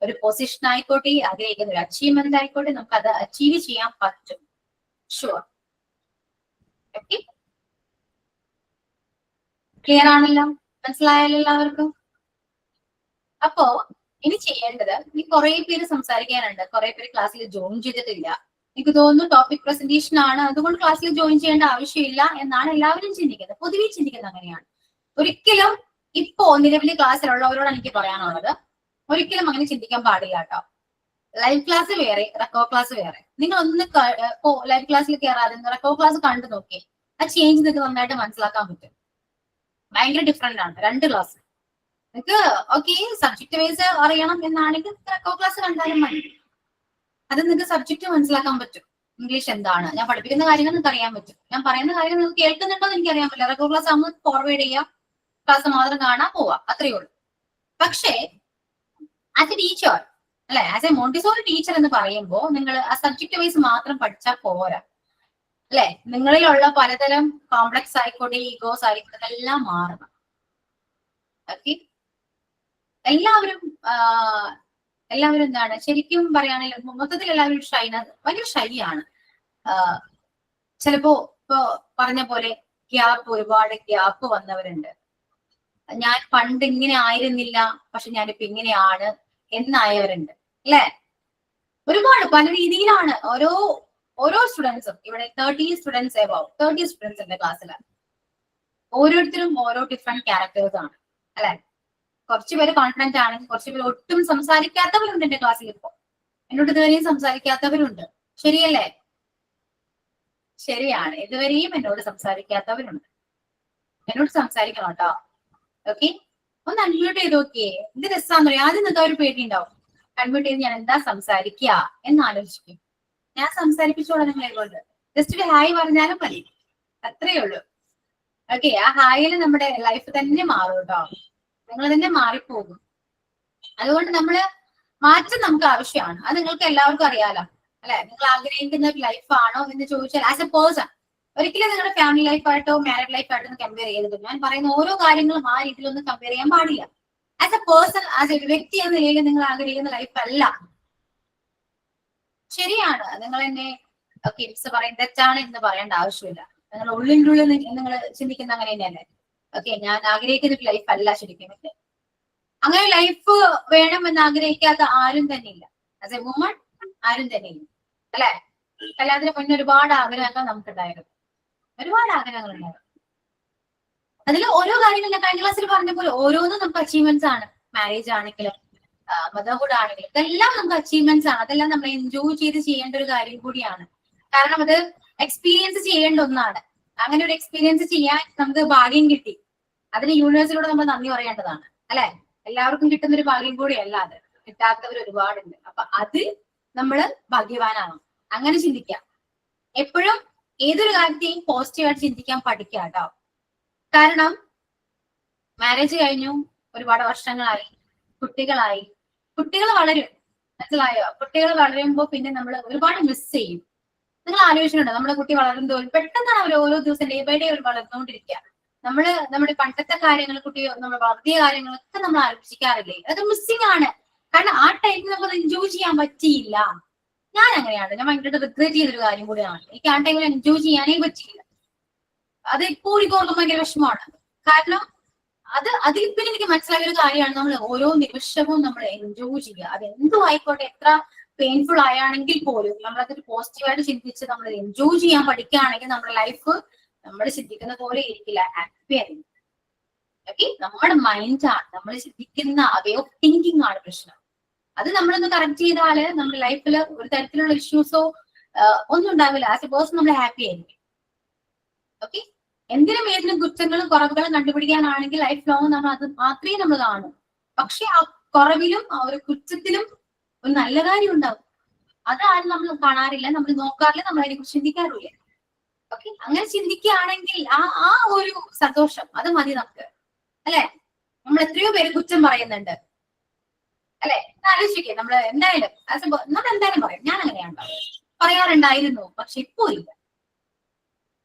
Speaker 1: ഒരു പൊസിഷൻ ആയിക്കോട്ടെ, ആഗ്രഹിക്കുന്ന ഒരു അച്ചീവ്മെന്റ് ആയിക്കോട്ടെ, നമുക്ക് അത് അച്ചീവ് ചെയ്യാൻ പറ്റും. ഷുവർ. ഓക്കെ, ക്ലിയർ ആണല്ലോ? മനസ്സിലായല്ലോ എല്ലാവർക്കും? അപ്പോ ഇനി ചെയ്യേണ്ടത്, ഇനി കുറെ പേര് സംസാരിക്കാനുണ്ട്, കുറെ പേര് ക്ലാസ്സിൽ ജോയിൻ ചെയ്തിട്ടില്ല. എനിക്ക് തോന്നുന്നു ടോപ്പിക് പ്രസന്റേഷൻ ആണ്, അതുകൊണ്ട് ക്ലാസ്സിൽ ജോയിൻ ചെയ്യേണ്ട ആവശ്യമില്ല എന്നാണ് എല്ലാവരും ചിന്തിക്കുന്നത്. പൊതുവെ ചിന്തിക്കുന്നത് അങ്ങനെയാണ്. ഒരിക്കലും ഇപ്പോ നിലവിലെ ക്ലാസ്സിലുള്ളവരോടാണ് എനിക്ക് പറയാനുള്ളത്, ഒരിക്കലും അങ്ങനെ ചിന്തിക്കാൻ പാടില്ല കേട്ടോ. ലൈവ് ക്ലാസ് വേറെ, റെക്കോ ക്ലാസ് വേറെ. നിങ്ങൾ ഒന്ന് ലൈവ് ക്ലാസ്സിൽ കയറാതെ റെക്കോ ക്ലാസ് കണ്ടു നോക്കി, ആ ചേഞ്ച് നിങ്ങൾക്ക് നന്നായിട്ട് മനസ്സിലാക്കാൻ പറ്റും. ഭയങ്കര ഡിഫറെന്റ് ആണ് രണ്ട് ക്ലാസ്. നിങ്ങൾക്ക് ഓക്കെ സബ്ജക്ട് വൈസ് അറിയണം എന്നാണെങ്കിൽ റെക്കോ ക്ലാസ് കണ്ടാലും മതി. അത് നിങ്ങൾക്ക് സബ്ജക്ട് മനസ്സിലാക്കാൻ പറ്റും. ഇംഗ്ലീഷ് എന്താണ്, ഞാൻ പഠിപ്പിക്കുന്ന കാര്യങ്ങൾ നിങ്ങൾക്ക് അറിയാൻ പറ്റും. ഞാൻ പറയുന്ന കാര്യങ്ങൾ നിങ്ങൾക്ക് കേൾക്കുന്നുണ്ടോ എന്ന് എനിക്ക് അറിയാൻ പറ്റില്ല. റെക്കോ ക്ലാസ് ആകുമ്പോൾ ഫോർവേഡ് ചെയ്യാം, ക്ലാസ് മാത്രം കാണാൻ പോവാം, അത്രയേ ഉള്ളൂ. പക്ഷേ ആസ് എ ടീച്ചർ അല്ലെ, ആസ് എ മോണ്ടിസോറി ടീച്ചർ എന്ന് പറയുമ്പോൾ നിങ്ങൾ ആ സബ്ജക്ട് വൈസ് മാത്രം പഠിച്ചാൽ പോരാ അല്ലെ. നിങ്ങളിലുള്ള പലതരം കോംപ്ലക്സ് ആയിക്കോട്ടെ, ഈഗോസ് ആയിക്കോട്ടെ, എല്ലാം മാറണം. ഓക്കെ, എല്ലാവരും എന്താണ് ശരിക്കും പറയുകയാണെങ്കിൽ മൊത്തത്തിൽ എല്ലാവരും ഭയങ്കര ഷൈ ആണ്. ചിലപ്പോ ഇപ്പൊ പറഞ്ഞ പോലെ ഒരുപാട് ഗ്യാപ്പ് വന്നവരുണ്ട്. ഞാൻ പണ്ട് ഇങ്ങനെ ആയിരുന്നില്ല, പക്ഷെ ഞാനിപ്പോ ഇങ്ങനെയാണ് എന്നായവരുണ്ട് അല്ലെ. ഒരുപാട് പല രീതിയിലാണ് ഓരോ സ്റ്റുഡൻസും. ഇവിടെ 30 സ്റ്റുഡൻസ് എബോവ് 30 സ്റ്റുഡൻസ് ഉണ്ട് ക്ലാസ്സിലാണ്. ഓരോരുത്തരും ഓരോ ഡിഫറെന്റ് ക്യാരക്ടേഴ്സ് ആണ് അല്ലെ. കുറച്ചുപേര് കോൺഫിഡന്റ് ആണ്, കുറച്ചുപേര് ഒട്ടും സംസാരിക്കാത്തവരുണ്ട് എന്റെ ക്ലാസ്സിൽ. ഇപ്പോ എന്നോട് ഇതുവരെയും സംസാരിക്കാത്തവരുണ്ട്, ശരിയല്ലേ? ശരിയാണ്, ഇതുവരെയും എന്നോട് സംസാരിക്കാത്തവരുണ്ട്. എന്നോട് സംസാരിക്കണം കേട്ടോ. ഓക്കെ, ഒന്ന് അൺമ്യൂട്ട് ചെയ്ത് നോക്കിയേ. എന്ത് രസാന്ന് പറയാം. ആദ്യം നിങ്ങൾക്ക് ഒരു പേടി ഉണ്ടാവും, അൺമ്യൂട്ട് ചെയ്ത് ഞാൻ എന്താ സംസാരിക്കുക എന്ന് ആലോചിക്കും. ഞാൻ സംസാരിപ്പിച്ചോളാം നിങ്ങളെ കൊണ്ട്. ജസ്റ്റ് ഒരു ഹായ് പറഞ്ഞാലും മതി, അത്രയേ ഉള്ളൂ. ഓക്കെ, ആ ഹായിൽ നമ്മുടെ ലൈഫ് തന്നെ മാറും കേട്ടോ. നിങ്ങൾ തന്നെ മാറിപ്പോകും. അതുകൊണ്ട് മാറ്റം നമുക്ക് ആവശ്യമാണ്. അത് നിങ്ങൾക്ക് എല്ലാവർക്കും അറിയാലോ അല്ലെ. നിങ്ങൾ ആഗ്രഹിക്കുന്ന ഒരു ലൈഫ് ആണോ എന്ന് ചോദിച്ചാൽ ആസ് എ പേഴ്സൺ ഒരിക്കലും നിങ്ങളുടെ ഫാമിലി ലൈഫായിട്ടോ മാരീഡ് ലൈഫായിട്ടോ കമ്പയർ ചെയ്തിട്ട് ഞാൻ പറയുന്ന ഓരോ കാര്യങ്ങളും ആ രീതിയിലൊന്നും കമ്പയർ ചെയ്യാൻ പാടില്ല. As A person, as A വ്യക്തി എന്ന നിലയിൽ നിങ്ങൾ ആഗ്രഹിക്കുന്ന ലൈഫ് അല്ല. ശരിയാണ്, നിങ്ങൾ എന്നെ ഓക്കെ മിസ് പറയും തെറ്റാണ് എന്ന് പറയേണ്ട ആവശ്യമില്ല. നിങ്ങൾ ഉള്ളിൻ്റെ നിങ്ങൾ ചിന്തിക്കുന്ന അങ്ങനെ തന്നെയല്ലേ. ഓക്കെ, ഞാൻ ആഗ്രഹിക്കുന്ന ഒരു ലൈഫ് അല്ല ശരിക്കും. അങ്ങനെ ലൈഫ് വേണമെന്ന് ആഗ്രഹിക്കാത്ത ആരും തന്നെ ഇല്ല. ആസ് എ വുമൺ ആരും തന്നെ ഇല്ല അല്ലെ. കല്യാണത്തിന് മുന്നേ ഒരുപാട് ആഗ്രഹങ്ങൾ നമുക്കുണ്ടായിരുന്നു, ഒരുപാട് ആഗ്രഹങ്ങൾ ഉണ്ടായിരുന്നു. അതിൽ ഓരോ കാര്യങ്ങൾ ഞാൻ കഴിഞ്ഞ ക്ലാസ്സിൽ പറഞ്ഞ പോലെ ഓരോന്നും നമുക്ക് അച്ചീവ്മെന്റ്സ് ആണ്. മാരേജ് ആണെങ്കിലും മദർഹുഡ് ആണെങ്കിലും ഇതെല്ലാം നമുക്ക് അച്ചീവ്മെന്റ്സ് ആണ്. അതെല്ലാം നമ്മൾ എൻജോയ് ചെയ്ത് ചെയ്യേണ്ട ഒരു കാര്യം കൂടിയാണ്. കാരണം അത് എക്സ്പീരിയൻസ് ചെയ്യേണ്ട ഒന്നാണ്. അങ്ങനെ ഒരു എക്സ്പീരിയൻസ് ചെയ്യാൻ നമുക്ക് ഭാഗ്യം കിട്ടി. അതിന് യൂണിവേഴ്സിനോട് നമ്മൾ നന്ദി പറയേണ്ടതാണ് അല്ലെ. എല്ലാവർക്കും കിട്ടുന്ന ഒരു ഭാഗ്യം കൂടിയല്ല അത്, കിട്ടാത്തവർ ഒരുപാടുണ്ട്. അപ്പൊ അത് നമ്മൾ ഭാഗ്യവാനാണ്. അങ്ങനെ ചിന്തിക്കാം. എപ്പോഴും ഏതൊരു കാര്യത്തെയും പോസിറ്റീവായിട്ട് ചിന്തിക്കാൻ പഠിക്കുക കേട്ടോ. കാരണം മാരേജ് കഴിഞ്ഞു, ഒരുപാട് വർഷങ്ങളായി, കുട്ടികൾ വളരും, മനസ്സിലായോ? കുട്ടികൾ വളരുമ്പോ പിന്നെ നമ്മൾ ഒരുപാട് മിസ് ചെയ്യും. നിങ്ങൾ ആലോചിച്ചിട്ടുണ്ടോ, നമ്മുടെ കുട്ടി വളരുന്നതോറും പെട്ടെന്നാണ് അവർ ഓരോ ദിവസം ഡേ ബൈ ഡേ അവർ വളർന്നുകൊണ്ടിരിക്കുക. നമ്മുടെ പണ്ടത്തെ കാര്യങ്ങൾ, നമ്മുടെ വളർത്തിയ കാര്യങ്ങളൊക്കെ നമ്മൾ ആലോചിക്കാറില്ലേ? അത് മിസ്സിംഗ് ആണ്. കാരണം ആ ടൈമിൽ നമുക്ക് എൻജോയ് ചെയ്യാൻ പറ്റിയില്ല. ഞാൻ അങ്ങനെയാണ്, ഞാൻ ഭയങ്കരമായിട്ട് റിഗ്രറ്റ് ചെയ്തൊരു കാര്യം കൂടിയാണ്. എനിക്ക് ആ ടൈമിൽ എൻജോയ് ചെയ്യാനേ പറ്റിയില്ല. അത് ഇപ്പോൾ ഓർക്കുമ്പോൾ ഭയങ്കര വിഷമമാണ്. കാരണം അതിലിപ്പം എനിക്ക് മനസ്സിലായ ഒരു കാര്യമാണ്, നമ്മൾ ഓരോ നിമിഷവും നമ്മൾ എൻജോയ് ചെയ്യുക. അത് എന്തും ആയിക്കോട്ടെ, എത്ര പെയിൻഫുൾ ആയാണെങ്കിൽ പോലും നമ്മളതൊരു പോസിറ്റീവായിട്ട് ചിന്തിച്ച് നമ്മൾ എൻജോയ് ചെയ്യാൻ പഠിക്കുകയാണെങ്കിൽ നമ്മുടെ ലൈഫ് നമ്മൾ ചിന്തിക്കുന്ന പോലെ ഇരിക്കില്ല, ഹാപ്പി ആയിരിക്കും. ഓക്കെ, നമ്മുടെ മൈൻഡാണ്, നമ്മൾ ചിന്തിക്കുന്ന വേ ഓഫ് തിങ്കിങ് ആണ് പ്രശ്നം. അത് നമ്മളൊന്ന് കറക്റ്റ് ചെയ്താല് നമ്മുടെ ലൈഫിൽ ഒരു തരത്തിലുള്ള ഇഷ്യൂസോ ഒന്നും ഉണ്ടാവില്ല. ആസ് എ പേഴ്സൺ നമ്മൾ ഹാപ്പി ആയിരിക്കും. ഓക്കെ, എന്തിനും ഏതിനും കുറ്റങ്ങളും കുറവുകളും കണ്ടുപിടിക്കാനാണെങ്കിൽ ലൈഫ് ലോങ് നമ്മൾ അത് മാത്രമേ നമ്മൾ കാണൂ. പക്ഷെ ആ കുറവിലും ആ ഒരു കുറ്റത്തിലും ഒരു നല്ല കാര്യം ഉണ്ടാവും. അതാരും നമ്മൾ കാണാറില്ല, നമ്മൾ നോക്കാറില്ല, നമ്മൾ അതിനെ കുറിച്ച് ചിന്തിക്കാറില്ല. ഓക്കെ, അങ്ങനെ ചിന്തിക്കുകയാണെങ്കിൽ ആ ഒരു സന്തോഷം അത് മതി നമുക്ക്, അല്ലെ? നമ്മൾ എത്രയോ പേര് കുറ്റം പറയുന്നുണ്ട്, അല്ലെ? ആലോചിക്കേ, നമ്മൾ എന്തായാലും നമ്മൾ എന്തായാലും പറയും. ഞാൻ അങ്ങനെയാണ് പറയാറുണ്ടായിരുന്നു, പക്ഷെ ഇപ്പോ ഇല്ല.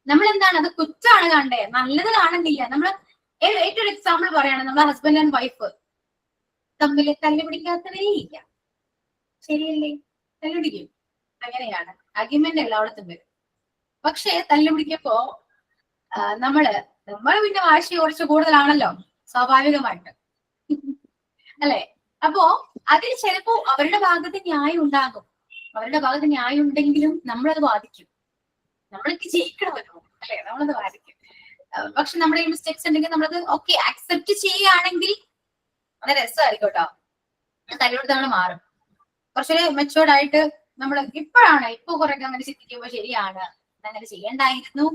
Speaker 1: നമ്മൾ എന്താണ് അത് കുറ്റാണ് കാണണ്ടേ, നല്ലത് കാണുന്നില്ല. നമ്മൾ ഏറ്റവും എക്സാമ്പിൾ പറയാണ്, നമ്മളെ ഹസ്ബൻഡ് ആൻഡ് വൈഫ് തമ്മിൽ തല്ലുപിടിക്കാത്തവരേ ഇല്ല. ശരിയല്ലേ? തല്ലുപിടിക്കും, അങ്ങനെയാണ്. ആർഗ്യുമെന്റ് എല്ലായിടത്തും വരും. പക്ഷെ തല്ലുപിടിക്കുമ്പോ നമ്മൾ പിന്നെ വാശി കുറച്ച് കൂടുതലാണല്ലോ സ്വാഭാവികമായിട്ട്, അല്ലെ? അപ്പോ അതിൽ ചിലപ്പോ അവരുടെ ഭാഗത്ത് ന്യായം ഉണ്ടാകും. അവരുടെ ഭാഗത്ത് ന്യായം ഉണ്ടെങ്കിലും നമ്മളത് ബാധിക്കും. നമ്മളൊക്കെ ജയിക്കണമല്ലോ, അല്ലെ? നമ്മളത് ബാധിക്കും. പക്ഷെ നമ്മുടെ ഈ മിസ്റ്റേക്സ് ഉണ്ടെങ്കിൽ നമ്മളത് ഓക്കെ അക്സെപ്റ്റ് ചെയ്യുകയാണെങ്കിൽ അത് രസമായിരിക്കും കേട്ടോ. തല്ലുകൊടുത്ത് നമ്മൾ മാറും. കുറച്ചൊരു മെച്ചുവേർഡ് ആയിട്ട് നമ്മൾ ഇപ്പൊ കുറെ അങ്ങനെ ചിന്തിക്കുമ്പോ ശരിയാണ്, അങ്ങനെ ചെയ്യണ്ടായിരുന്നു,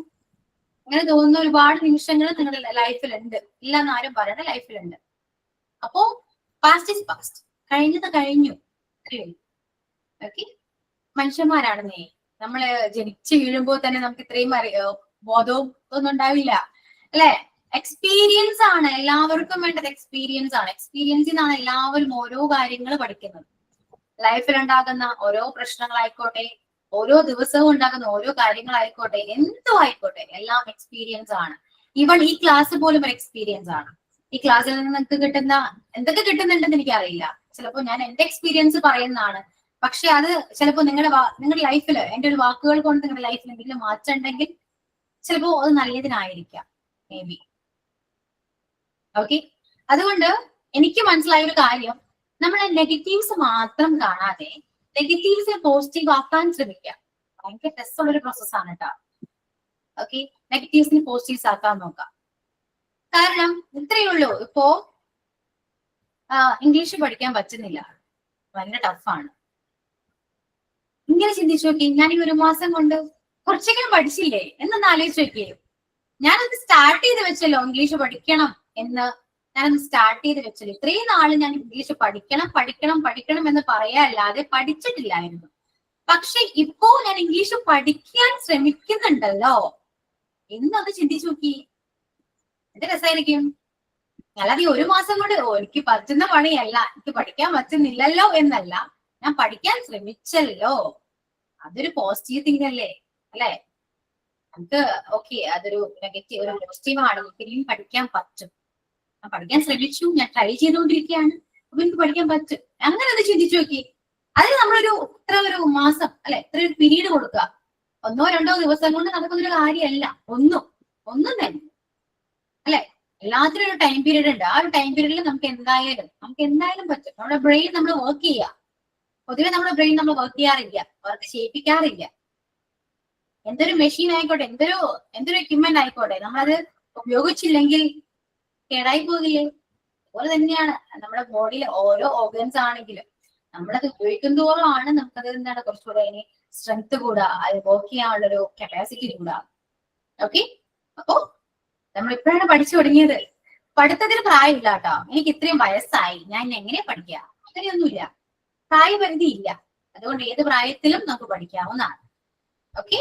Speaker 1: അങ്ങനെ തോന്നുന്ന ഒരുപാട് നിമിഷങ്ങൾ നിങ്ങളുടെ ലൈഫിലുണ്ട്. ഇല്ല എന്നാരും പറയണ ലൈഫിലുണ്ട്. അപ്പോ പാസ്റ്റ് ഇസ് പാസ്റ്റ്, കഴിഞ്ഞത് കഴിഞ്ഞു. ഓക്കെ, മനുഷ്യന്മാരാണെന്നേ. നമ്മള് ജനിച്ചു വീഴുമ്പോൾ തന്നെ നമുക്ക് ഇത്രയും ബോധവും ഒന്നും ഉണ്ടാവില്ല, അല്ലെ? എക്സ്പീരിയൻസ് ആണ് എല്ലാവർക്കും വേണ്ടത്. എക്സ്പീരിയൻസ് ആണ്. എക്സ്പീരിയൻസിൽ നിന്നാണ് എല്ലാവരും ഓരോ കാര്യങ്ങൾ പഠിക്കുന്നത്. ലൈഫിൽ ഉണ്ടാകുന്ന ഓരോ പ്രശ്നങ്ങളായിക്കോട്ടെ, ഓരോ ദിവസവും ഉണ്ടാകുന്ന ഓരോ കാര്യങ്ങളായിക്കോട്ടെ, എന്തോ ആയിക്കോട്ടെ, എല്ലാം എക്സ്പീരിയൻസ് ആണ്. ഈവൺ ഈ ക്ലാസ് പോലും ഒരു എക്സ്പീരിയൻസ് ആണ്. ഈ ക്ലാസ്സിൽ നിന്ന് നിങ്ങൾക്ക് കിട്ടുന്ന എന്തൊക്കെ കിട്ടുന്നുണ്ടെന്ന് എനിക്കറിയില്ല. ചിലപ്പോൾ ഞാൻ എന്റെ എക്സ്പീരിയൻസ് പറയുന്നതാണ്. പക്ഷെ അത് ചിലപ്പോൾ നിങ്ങളുടെ ലൈഫിൽ എന്റെ ഒരു വാക്കുകൾ കൊണ്ട് നിങ്ങളുടെ ലൈഫിൽ എന്തെങ്കിലും മാറ്റം ഉണ്ടെങ്കിൽ ചിലപ്പോ അത് നല്ലതിനായിരിക്കാം, മേ ബി. ഓക്കെ, അതുകൊണ്ട് എനിക്ക് മനസ്സിലായ ഒരു കാര്യം, നമ്മൾ നെഗറ്റീവ്സ് മാത്രം കാണാതെ നെഗറ്റീവ്സിനെ പോസിറ്റീവ് ആക്കാൻ ശ്രമിക്കുക. ഭയങ്കര ടെസ്റ്റുള്ള ഒരു പ്രോസസ്സാണ് കേട്ടോ. ഓക്കെ, നെഗറ്റീവ്സിനെ പോസിറ്റീവ്സ് ആക്കാൻ നോക്കാം. കാരണം ഇത്രയേ ഉള്ളൂ. ഇപ്പോ ഇംഗ്ലീഷ് പഠിക്കാൻ പറ്റുന്നില്ല, ഭയങ്കര ടഫാണ്. ഇങ്ങനെ ചിന്തിച്ചു നോക്കി, ഞാൻ ഈ ഒരു മാസം കൊണ്ട് കുറച്ചെങ്കിലും പഠിച്ചില്ലേ എന്നൊന്ന് ആലോചിച്ച് നോക്കിയേ. ഞാനത് സ്റ്റാർട്ട് ചെയ്ത് വെച്ചല്ലോ, ഇംഗ്ലീഷ് പഠിക്കണം എന്ന് ഞാനത് സ്റ്റാർട്ട് ചെയ്ത് വെച്ചല്ലോ. ഇത്രയും നാള് ഞാൻ ഇംഗ്ലീഷ് പഠിക്കണം എന്ന് പറയാല്ലാതെ പഠിച്ചിട്ടില്ലായിരുന്നു. പക്ഷെ ഇപ്പോ ഞാൻ ഇംഗ്ലീഷ് പഠിക്കാൻ ശ്രമിക്കുന്നുണ്ടല്ലോ എന്നൊന്ന് ചിന്തിച്ചു നോക്കി. എന്ത് രസമായിരിക്കും. അല്ലാതെ ഒരു മാസം കൊണ്ട് എനിക്ക് പറ്റുന്ന പണിയല്ല, എനിക്ക് പഠിക്കാൻ പറ്റുന്നില്ലല്ലോ എന്നല്ല, ഞാൻ പഠിക്കാൻ ശ്രമിച്ചല്ലോ. അതൊരു പോസിറ്റീവ് തിങ് അല്ലേ, അല്ലെ? നമുക്ക് ഓക്കെ, അതൊരു നെഗറ്റീവ്, ഒരു പോസിറ്റീവ് ആണ്. എനിക്ക് പഠിക്കാൻ പറ്റും, ഞാൻ പഠിക്കാൻ ശ്രമിച്ചു, ഞാൻ ട്രൈ ചെയ്തുകൊണ്ടിരിക്കുകയാണ്, അപ്പൊ എനിക്ക് പഠിക്കാൻ പറ്റും. അങ്ങനെ ഒന്ന് ചിന്തിച്ചു നോക്കി. അതിന് നമ്മളൊരു ഇത്ര ഒരു മാസം, അല്ലെ, ഇത്ര ഒരു പീരീഡ് കൊടുക്കുക. 1 or 2 ദിവസം കൊണ്ട് നടക്കുന്നൊരു കാര്യമല്ല. ഒന്നും തന്നെ, അല്ലെ? എല്ലാത്തിനും ഒരു ടൈം പീരീഡ് ഉണ്ട്. ആ ഒരു ടൈം പീരീഡിൽ നമുക്ക് എന്തായാലും പറ്റും. നമ്മുടെ ബ്രെയിൻ നമ്മൾ വർക്ക് ചെയ്യുക. പൊതുവെ നമ്മുടെ ബ്രെയിൻ നമ്മൾ വർക്ക് ചെയ്യാറില്ല, വർക്ക് ചെയ്യിപ്പിക്കാറില്ല. എന്തൊരു മെഷീൻ ആയിക്കോട്ടെ, എന്തൊരു എക്യുപ്മെന്റ് ആയിക്കോട്ടെ, നമ്മളത് ഉപയോഗിച്ചില്ലെങ്കിൽ കേടായി പോകില്ലേ? അതുപോലെ തന്നെയാണ് നമ്മുടെ ബോഡിയിലെ ഓരോ ഓർഗൻസ് ആണെങ്കിലും നമ്മളത് ഉപയോഗിക്കുന്തോറുമാണ് നമുക്കത് എന്താണ് കുറച്ചുകൂടെ അതിന് സ്ട്രെങ്ത് കൂടാ, അത് വർക്ക് ചെയ്യാനുള്ളൊരു കപ്പാസിറ്റി കൂടാ. ഓക്കെ, അപ്പോ നമ്മൾ ഇപ്പോഴാണ് പഠിച്ചു തുടങ്ങിയത്. പഠിത്തത്തിന് പ്രായമില്ല കേട്ടോ. എനിക്ക് ഇത്രയും വയസ്സായി, ഞാൻ എങ്ങനെ പഠിക്കുക? അങ്ങനെയൊന്നുമില്ല, പ്രായപരിധി ഇല്ല. അതുകൊണ്ട് ഏത് പ്രായത്തിലും നമുക്ക് പഠിക്കാവുന്നതാണ്. ഓക്കെ,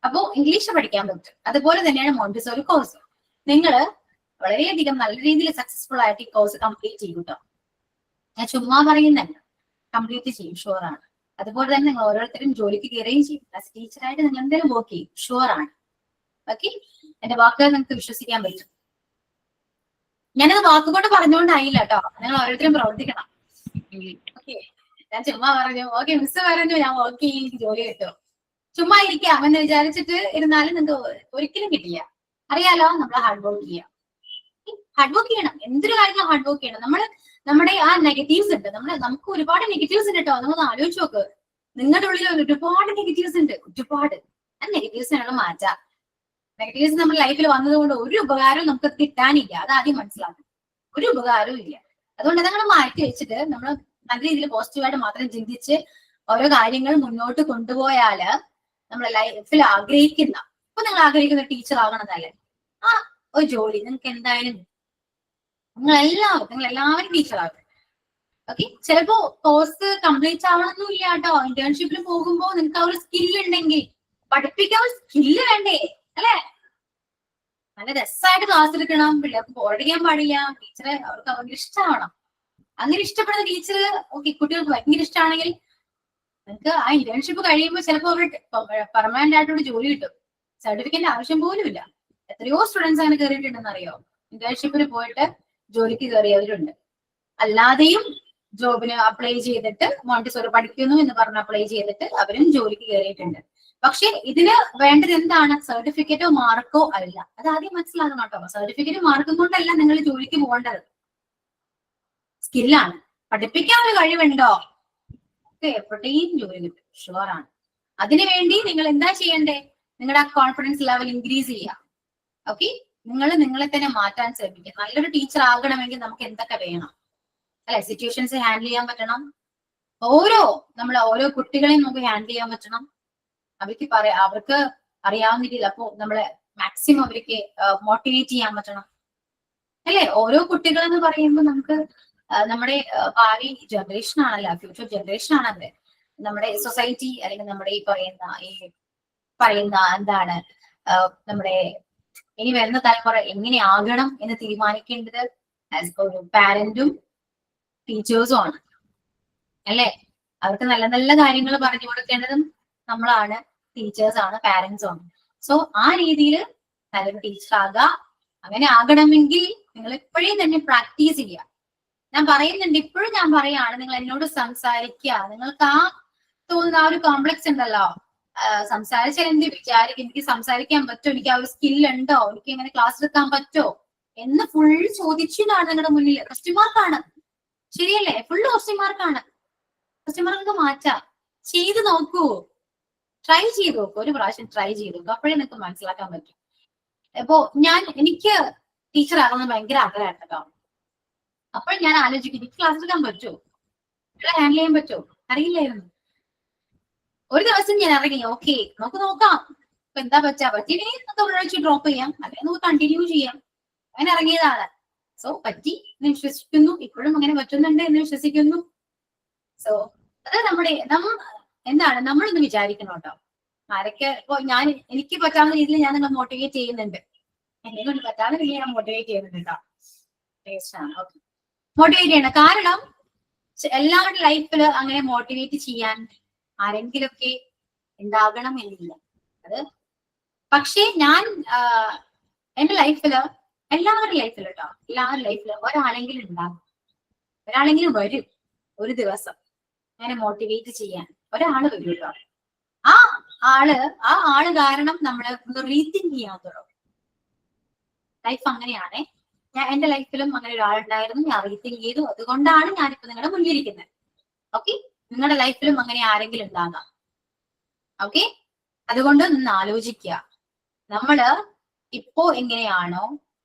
Speaker 1: അപ്പോ ഇംഗ്ലീഷ് പഠിക്കാൻ പറ്റും. അതുപോലെ തന്നെയാണ് മോണ്ടിസോറി കോഴ്സ്. നിങ്ങൾ വളരെയധികം നല്ല രീതിയിൽ സക്സസ്ഫുൾ ആയിട്ട് ഈ കോഴ്സ് കംപ്ലീറ്റ് ചെയ്യും കേട്ടോ. ഞാൻ ചുമ്മാ പറയുന്നല്ല, കംപ്ലീറ്റ് ചെയ്യും, ഷുവറാണ്. അതുപോലെ തന്നെ നിങ്ങൾ ഓരോരുത്തരും ജോലിക്ക് കയറുകയും ചെയ്യും. ആസ് ടീച്ചറായിട്ട് നിങ്ങൾ എന്തെങ്കിലും വർക്ക് ചെയ്യും, ഷുവറാണ്. ഓക്കെ, എന്റെ വാക്കുകൾ നിങ്ങൾക്ക് വിശ്വസിക്കാൻ പറ്റും. ഞാനത് വാക്കുകൊണ്ട് പറഞ്ഞുകൊണ്ടായില്ല കേട്ടോ. നിങ്ങൾ ഓരോരുത്തരും പ്രവർത്തിക്കണം. ഓക്കെ, ഞാൻ ചുമ്മാ പറഞ്ഞു, ഓക്കെ മിസ് പറഞ്ഞു ഞാൻ വർക്ക് ചെയ്യും, എനിക്ക് ജോലി കിട്ടും. ചുമ്മാ ഇരിക്കാം എന്ന് വിചാരിച്ചിട്ട് ഇരുന്നാലും നിങ്ങൾക്ക് ഒരിക്കലും കിട്ടില്ല. അറിയാലോ, നമ്മൾ ഹാർഡ് വർക്ക് ചെയ്യാം. ഹാർഡ് വർക്ക് ചെയ്യണം. എന്തൊരു കാര്യങ്ങളും ഹാർഡ് വർക്ക് ചെയ്യണം. നമ്മുടെ ആ നെഗറ്റീവ്സ് ഉണ്ട്, നമുക്ക് ഒരുപാട് നെഗറ്റീവ്സ് ഉണ്ട് കേട്ടോ. നമ്മൾ ആലോചിച്ച് നോക്ക്, നിങ്ങളുടെ ഉള്ളിൽ ഒരുപാട് നെഗറ്റീവ്സ് ഉണ്ട്, ഒരുപാട്. ആ നെഗറ്റീവ്സിനുള്ള മാറ്റാം. നെഗറ്റീവ്സ് നമ്മുടെ ലൈഫിൽ വന്നതുകൊണ്ട് ഒരു ഉപകാരവും നമുക്ക് കിട്ടാനില്ല. അത് ആദ്യം മനസ്സിലാക്കും. ഒരു ഉപകാരവും ഇല്ല. അതുകൊണ്ട് അതങ്ങൾ മാറ്റി വെച്ചിട്ട് നമ്മൾ നല്ല രീതിയിൽ പോസിറ്റീവായിട്ട് മാത്രം ചിന്തിച്ച് ഓരോ കാര്യങ്ങൾ മുന്നോട്ട് കൊണ്ടുപോയാല് നമ്മുടെ ലൈഫിൽ ആഗ്രഹിക്കുന്ന, ഇപ്പൊ നിങ്ങൾ ആഗ്രഹിക്കുന്ന ടീച്ചർ ആകണമെന്നല്ലേ, ആ ഒരു ജോലി നിങ്ങൾക്ക് എന്തായാലും നിങ്ങൾ എല്ലാവരും ടീച്ചർ ആകും. ഓക്കെ, ചിലപ്പോ കോഴ്സ് കംപ്ലീറ്റ് ആവണമെന്നും ഇല്ല കേട്ടോ. ഇന്റേൺഷിപ്പിൽ പോകുമ്പോൾ നിങ്ങൾക്ക് ആ ഒരു സ്കില്ല് ഉണ്ടെങ്കിൽ, പഠിപ്പിക്കാൻ ഒരു സ്കില്ല് വേണ്ടേ അല്ലെ? നല്ല രസമായിട്ട് ക്ലാസ് എടുക്കണം, പിള്ളേർക്ക് ബോറടിക്കാൻ പാടില്ല, ടീച്ചറെ അവർക്ക് ഭയങ്കര ഇഷ്ടമാവണം. അങ്ങനെ ഇഷ്ടപ്പെടുന്ന ടീച്ചർ ഓക്കെ കുട്ടികൾക്ക് ഭയങ്കര ഇഷ്ടമാണെങ്കിൽ നിങ്ങൾക്ക് ആ ഇന്റേൺഷിപ്പ് കഴിയുമ്പോൾ ചിലപ്പോൾ അവർ പെർമനന്റ് ആയിട്ടൊരു ജോലി കിട്ടും. സർട്ടിഫിക്കറ്റിന്റെ ആവശ്യം പോലും ഇല്ല. എത്രയോ സ്റ്റുഡൻസ് അങ്ങനെ കയറിയിട്ടുണ്ടെന്ന് അറിയോ? ഇന്റേൺഷിപ്പിന് പോയിട്ട് ജോലിക്ക് കയറിയവരുണ്ട്. അല്ലാതെയും ജോബിന് അപ്ലൈ ചെയ്തിട്ട് മോണ്ടിസോറി പഠിക്കുന്നു എന്ന് പറഞ്ഞ് അപ്ലൈ ചെയ്തിട്ട് അവരും ജോലിക്ക് കയറിയിട്ടുണ്ട്. പക്ഷെ ഇതിന് വേണ്ടത് എന്താണ്? സർട്ടിഫിക്കറ്റോ മാർക്കോ അല്ല. അത് ആദ്യം മനസ്സിലാക്കണം കേട്ടോ. സർട്ടിഫിക്കറ്റ് മാർക്കും കൊണ്ടല്ല നിങ്ങൾ ജോലിക്ക് പോകേണ്ടത്, സ്കില്ലാണ്. പഠിപ്പിക്കാൻ ഒരു കഴിവുണ്ടോ എപ്പോഴത്തെയും ജോലി കിട്ടും, ഷുവറാണ്. അതിനുവേണ്ടി നിങ്ങൾ എന്താ ചെയ്യണ്ടേ? നിങ്ങളുടെ ആ കോൺഫിഡൻസ് ലെവൽ ഇൻക്രീസ് ചെയ്യാം. ഓക്കെ, നിങ്ങൾ നിങ്ങളെ തന്നെ മാറ്റാൻ ശ്രമിക്കുക. നല്ലൊരു ടീച്ചർ ആകണമെങ്കിൽ നമുക്ക് എന്തൊക്കെ വേണം അല്ലെ? സിറ്റുവേഷൻസ് ഹാൻഡിൽ ചെയ്യാൻ പറ്റണം. ഓരോ കുട്ടികളെയും നമുക്ക് ഹാൻഡിൽ ചെയ്യാൻ പറ്റണം. അവർക്ക് അറിയാവുന്ന രീതിയിൽ അപ്പോ നമ്മളെ മാക്സിമം അവർക്ക് മോട്ടിവേറ്റ് ചെയ്യാൻ പറ്റണം അല്ലെ? ഓരോ കുട്ടികൾ എന്ന് പറയുമ്പോൾ നമുക്ക് നമ്മുടെ ഭാവി ജനറേഷൻ ആണല്ലോ, ഫ്യൂച്ചർ ജനറേഷൻ ആണല്ലേ നമ്മുടെ സൊസൈറ്റി, അല്ലെങ്കിൽ നമ്മുടെ ഈ പറയുന്ന എന്താണ് നമ്മുടെ ഇനി വരുന്ന തലമുറ എങ്ങനെ ആകണം എന്ന് തീരുമാനിക്കേണ്ടത് ഒരു പാരന്റും ടീച്ചേഴ്സും ആണ് അല്ലെ? അവർക്ക് നല്ല നല്ല കാര്യങ്ങൾ പറഞ്ഞു കൊടുക്കേണ്ടതും നമ്മളാണ്, ടീച്ചേഴ്സ് ആണ്, പാരന്റ്സും ആണ്. സോ ആ രീതിയിൽ നല്ലൊരു ടീച്ചർ ആകാം. അങ്ങനെ ആകണമെങ്കിൽ നിങ്ങൾ എപ്പോഴും തന്നെ പ്രാക്ടീസ് ചെയ്യുക. ഞാൻ പറയുന്നുണ്ട്, ഇപ്പോഴും ഞാൻ പറയാണ്, നിങ്ങൾ എന്നോട് സംസാരിക്കുക. നിങ്ങൾക്ക് ആ തോന്നുന്ന ആ ഒരു കോംപ്ലക്സ് ഉണ്ടല്ലോ, സംസാരിച്ചാൽ എന്ത് വിചാരിക്കും, എനിക്ക് സംസാരിക്കാൻ പറ്റുമോ, എനിക്ക് ആ ഒരു സ്കില്ല് ഉണ്ടോ, എനിക്ക് എങ്ങനെ ക്ലാസ് എടുക്കാൻ പറ്റുമോ എന്ന് ഫുൾ ചോദിച്ചതാണ് നിങ്ങളുടെ മുന്നിൽ. ക്വസ്റ്റ്യൻ മാർക്കാണ്, ശരിയല്ലേ? ഫുള്ള് ക്വസ്റ്റ്യൻ മാർക്കാണ്. ക്വസ്റ്റ്യൻ മാർക്ക് മാറ്റാം. ചെയ്ത് നോക്കൂ, ട്രൈ ചെയ്ത് നോക്കൂ, ഒരു പ്രാവശ്യം ട്രൈ ചെയ്ത് നോക്കൂ. അപ്പോഴേ നിങ്ങൾക്ക് മനസ്സിലാക്കാൻ പറ്റും. അപ്പോ എനിക്ക് ടീച്ചർ ആകുന്നത് ഭയങ്കര ആഗ്രഹമാണ് കേട്ടോ. അപ്പോൾ ഞാൻ ആലോചിക്കും, എനിക്ക് ക്ലാസ് എടുക്കാൻ പറ്റുമോ, ഹാൻഡിൽ ചെയ്യാൻ പറ്റുമോ, അറിയില്ലായിരുന്നു. ഒരു ദിവസം ഞാൻ ഇറങ്ങി, ഓക്കെ നമുക്ക് നോക്കാം, ഇപ്പൊ എന്താ പറ്റിയെങ്കിൽ നമുക്ക് ഒരാഴ്ച ഡ്രോപ്പ് ചെയ്യാം, അല്ലെങ്കിൽ നമുക്ക് കണ്ടിന്യൂ ചെയ്യാം. അങ്ങനെ ഇറങ്ങിയതാണ്. സോ പറ്റി എന്ന് വിശ്വസിക്കുന്നു, ഇപ്പോഴും അങ്ങനെ പറ്റുന്നുണ്ട് എന്ന് വിശ്വസിക്കുന്നു. സോ അത് എന്താണ് നമ്മളൊന്ന് വിചാരിക്കണം കേട്ടോ. ആരൊക്കെ ഇപ്പൊ എനിക്ക് പറ്റാവുന്ന രീതിയിൽ ഞാൻ നിങ്ങൾ മോട്ടിവേറ്റ് ചെയ്യുന്നുണ്ട്, എന്നെ കൊണ്ട് പറ്റാവുന്ന രീതിയിൽ ഞാൻ മോട്ടിവേറ്റ് ചെയ്യുന്നുണ്ട് കേട്ടോ. ഓക്കെ, മോട്ടിവേറ്റ് ചെയ്യണം. കാരണം എല്ലാവരുടെ ലൈഫിൽ അങ്ങനെ മോട്ടിവേറ്റ് ചെയ്യാൻ ആരെങ്കിലുമൊക്കെ ഉണ്ടാകണം എന്നില്ല. അത് പക്ഷേ ഞാൻ എന്റെ ലൈഫില്, എല്ലാവരുടെ ലൈഫിൽ കേട്ടോ, എല്ലാവരുടെ ലൈഫിൽ ഒരാളെങ്കിലും ഉണ്ടാകും, ഒരാളെങ്കിലും വരും ഒരു ദിവസം അങ്ങനെ മോട്ടിവേറ്റ് ചെയ്യാൻ. ഒരാള് വരും കേട്ടോ. ആ ആള് കാരണം നമ്മള് ഒന്ന് റീതിങ്ക് ചെയ്യാൻ തുടങ്ങും. ലൈഫ് അങ്ങനെയാണേ. എന്റെ ലൈഫിലും അങ്ങനെ ഒരാളുണ്ടായിരുന്നു, ഞാൻ റീതിങ്ക് ചെയ്തു. അതുകൊണ്ടാണ് ഞാനിപ്പോ നിങ്ങളുടെ മുന്നിലിരിക്കുന്നത്. ഓക്കെ, നിങ്ങളുടെ ലൈഫിലും അങ്ങനെ ആരെങ്കിലും ഉണ്ടാകാം. ഓക്കെ, അതുകൊണ്ട് ഒന്ന് ആലോചിക്കുക. നമ്മള് ഇപ്പോ എങ്ങനെയാണോ